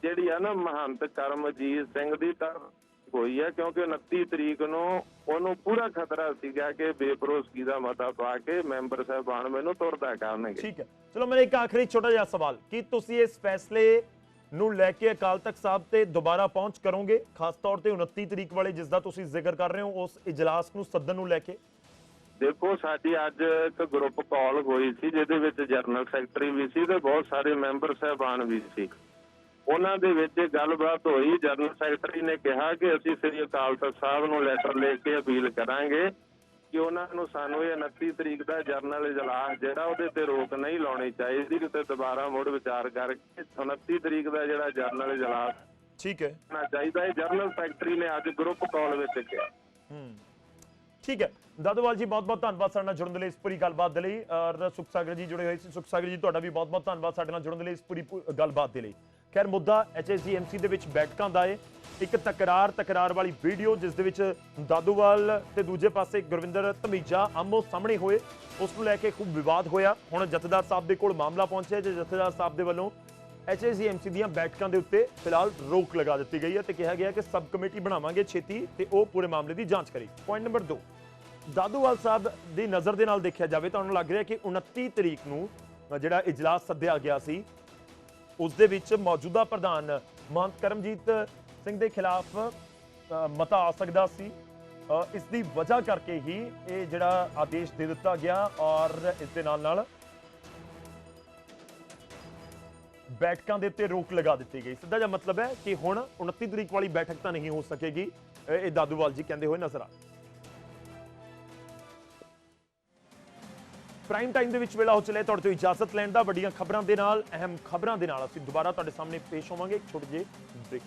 ਜਿਹੜੀ ਆ ਨਾ ਮਹੰਤ ਕਰਮਜੀਤ ਸਿੰਘ ਦੀ ਤਰਫ ਹੋਈ ਹੈ, ਕਿਉਂਕਿ 29 ਤਰੀਕ ਨੂੰ ਉਹਨੂੰ ਪੂਰਾ ਖਤਰਾ ਸੀਗਾ ਕਿ ਬੇਭਰੋਸਗੀ ਦਾ ਮਤਾ ਪਾ ਕੇ ਮੈਂਬਰ ਸਾਹਿਬਾਨ ਮੈਨੂੰ ਤੁਰਦਾ ਕਰਨਗੇ। ਠੀਕ ਹੈ, ਚਲੋ ਮੇਰਾ ਇੱਕ ਆਖਰੀ ਛੋਟਾ ਜਿਹਾ ਸਵਾਲ, ਕੀ ਤੁਸੀਂ ਇਸ ਫੈਸਲੇ ਨੂੰ ਲੈ ਕੇ ਅਕਾਲ ਤਖਤ ਸਾਹਿਬ ਤੇ ਦੁਬਾਰਾ ਪਹੁੰਚ ਕਰੋਗੇ, ਖਾਸ ਤੌਰ ਤੇ 29 ਤਰੀਕ ਵਾਲੇ ਜਿਸ ਦਾ ਤੁਸੀਂ ਜ਼ਿਕਰ ਕਰ ਰਹੇ ਹੋ ਉਸ ਇਜਲਾਸ ਨੂੰ ਸੱਦਣ ਨੂੰ ਲੈ ਕੇ? ਦੇਖੋ, ਸਾਡੀ ਅੱਜ ਇੱਕ ਗਰੁੱਪ ਕਾਲ ਹੋਈ ਸੀ ਜਿਹਦੇ ਵਿੱਚ ਜਨਰਲ ਸੈਕਟਰੀ ਵੀ ਸੀ ਤੇ ਬਹੁਤ ਸਾਰੇ ਮੈਂਬਰ ਸਾਹਿਬਾਨ ਵੀ ਸੀ। ਉਹਨਾਂ ਦੇ ਵਿੱਚ ਗੱਲਬਾਤ ਹੋਈ। ਜਨਰਲ ਸੈਕਟਰੀ ਨੇ ਕਿਹਾ ਕਿ ਅਸੀਂ ਸ੍ਰੀ ਅਕਾਲ ਤਖਤ ਸਾਹਿਬ ਨੂੰ ਲੈਟਰ ਲਿਖ ਕੇ ਅਪੀਲ ਕਰਾਂਗੇ ਕਿ ਉਹਨਾਂ ਨੂੰ ਸਾਨੂੰ ਇਹ 29 ਤਰੀਕ ਦਾ ਜਨਰਲ ਇਜਲਾਸ ਜਿਹੜਾ ਉਹਦੇ ਤੇ ਰੋਕ ਨਹੀਂ ਲਾਉਣੀ ਚਾਹੀਦੀ, ਤੇ ਦੁਬਾਰਾ ਮੁੜ ਵਿਚਾਰ ਕਰਕੇ 29 ਤਰੀਕ ਦਾ ਜਿਹੜਾ ਜਨਰਲ ਇਜਲਾਸ ਠੀਕ ਹੈ ਹੋਣਾ ਚਾਹੀਦਾ ਹੈ। ਜਨਰਲ ਸੈਕਟਰੀ ਨੇ ਅੱਜ ਗਰੁੱਪ ਕਾਲ ਵਿੱਚ ਕਿਹਾ। ਠੀਕ ਹੈ ਦਾਦੂਵਾਲ ਜੀ, ਬਹੁਤ ਬਹੁਤ ਧੰਨਵਾਦ ਸਾਡੇ ਨਾਲ ਜੁੜਨ ਦੇ ਲਈ, ਇਸ ਪੂਰੀ ਗੱਲਬਾਤ ਦੇ ਲਈ। ਔਰ ਸੁਖ ਸਾਗਰ ਜੀ ਜੁੜੇ ਹੋਏ ਸੀ। ਸੁਖ ਸਾਗਰ ਜੀ, ਤੁਹਾਡਾ ਵੀ ਬਹੁਤ ਬਹੁਤ ਧੰਨਵਾਦ ਸਾਡੇ ਨਾਲ ਜੁੜਨ ਦੇ ਲਈ, ਇਸ ਪੂਰੀ ਗੱਲਬਾਤ ਦੇ ਲਈ। ਖੈਰ, ਮੁੱਦਾ HSDMC ਦੇ ਵਿੱਚ ਬੈਠਕਾਂ ਦਾ ਹੈ, ਇੱਕ ਤਕਰਾਰ ਵਾਲੀ ਵੀਡੀਓ ਜਿਸ ਦੇ ਵਿੱਚ ਦਾਦੂਵਾਲ ਤੇ ਦੂਜੇ ਪਾਸੇ ਗੁਰਵਿੰਦਰ ਧਮੀਜਾ ਆਮੋ ਸਾਹਮਣੇ ਹੋਏ, ਉਸ ਨੂੰ ਲੈ ਕੇ ਖੂਬ ਵਿਵਾਦ ਹੋਇਆ। ਹੁਣ ਜਥੇਦਾਰ ਸਾਹਿਬ ਦੇ ਕੋਲ ਮਾਮਲਾ ਪਹੁੰਚਿਆ ਤੇ ਜਥੇਦਾਰ ਸਾਹਿਬ ਦੇ ਵੱਲੋਂ HSDMC ਦੀਆਂ ਬੈਠਕਾਂ ਦੇ ਉੱਤੇ ਫਿਲਹਾਲ ਰੋਕ ਲਗਾ ਦਿੱਤੀ ਗਈ ਹੈ ਤੇ ਕਿਹਾ ਗਿਆ ਕਿ ਸਬ ਕਮੇਟੀ ਬਣਾਵਾਂਗੇ ਛੇਤੀ ਤੇ ਉਹ ਪੂਰੇ ਮਾਮਲੇ ਦੀ ਜਾਂਚ ਕਰੇ। ਪੁਆਇੰਟ ਨੰਬਰ 2, ਦਾਦੂਵਾਲ ਸਾਹਿਬ ਦੀ ਨਜ਼ਰ ਦੇ ਨਾਲ ਦੇਖਿਆ ਜਾਵੇ ਤਾਂ ਉਹਨੂੰ ਲੱਗ ਰਿਹਾ ਕਿ 29 ਤਰੀਕ ਨੂੰ ਜਿਹੜਾ ਇਜਲਾਸ ਸੱਦਿਆ ਗਿਆ ਸੀ ਉਸ ਦੇ ਵਿੱਚ ਮੌਜੂਦਾ ਪ੍ਰਧਾਨ ਮਹੰਤ ਕਰਮਜੀਤ ਸਿੰਘ ਦੇ ਖਿਲਾਫ ਮਤਾ ਆ ਸਕਦਾ ਸੀ। ਇਸ ਦੀ ਵਜ੍ਹਾ ਕਰਕੇ ਹੀ ਇਹ ਜਿਹੜਾ ਆਦੇਸ਼ ਦੇ ਦਿੱਤਾ ਗਿਆ ਔਰ ਇਸ ਦੇ ਨਾਲ ਬੈਠਕਾਂ ਦੇ ਉੱਤੇ ਰੋਕ ਲਗਾ ਦਿੱਤੀ ਗਈ। ਸਿੱਧਾ ਜਿਹਾ ਮਤਲਬ ਹੈ ਕਿ ਹੁਣ 29 ਤਰੀਕ ਵਾਲੀ ਬੈਠਕ ਤਾਂ ਨਹੀਂ ਹੋ ਸਕੇਗੀ, ਇਹ ਦਾਦੂਵਾਲ ਜੀ ਕਹਿੰਦੇ ਹੋਏ ਨਜ਼ਰ ਆ। ਪ੍ਰਾਈਮ ਟਾਈਮ ਦੇ ਵਿੱਚ ਵੇਲਾ ਹੋ ਚਲੇ ਤੁਹਾਡੇ ਤੋਂ ਇਜਾਜ਼ਤ ਲੈਣ ਦਾ। ਵੱਡੀਆਂ ਖਬਰਾਂ ਦੇ ਨਾਲ, ਅਹਿਮ ਖਬਰਾਂ ਦੇ ਨਾਲ ਅਸੀਂ ਦੁਬਾਰਾ ਤੁਹਾਡੇ ਸਾਹਮਣੇ ਪੇਸ਼ ਹੋਵਾਂਗੇ। ਇੱਕ ਛੋਟੇ ਜਿਹੇ ਬ੍ਰੇਕ।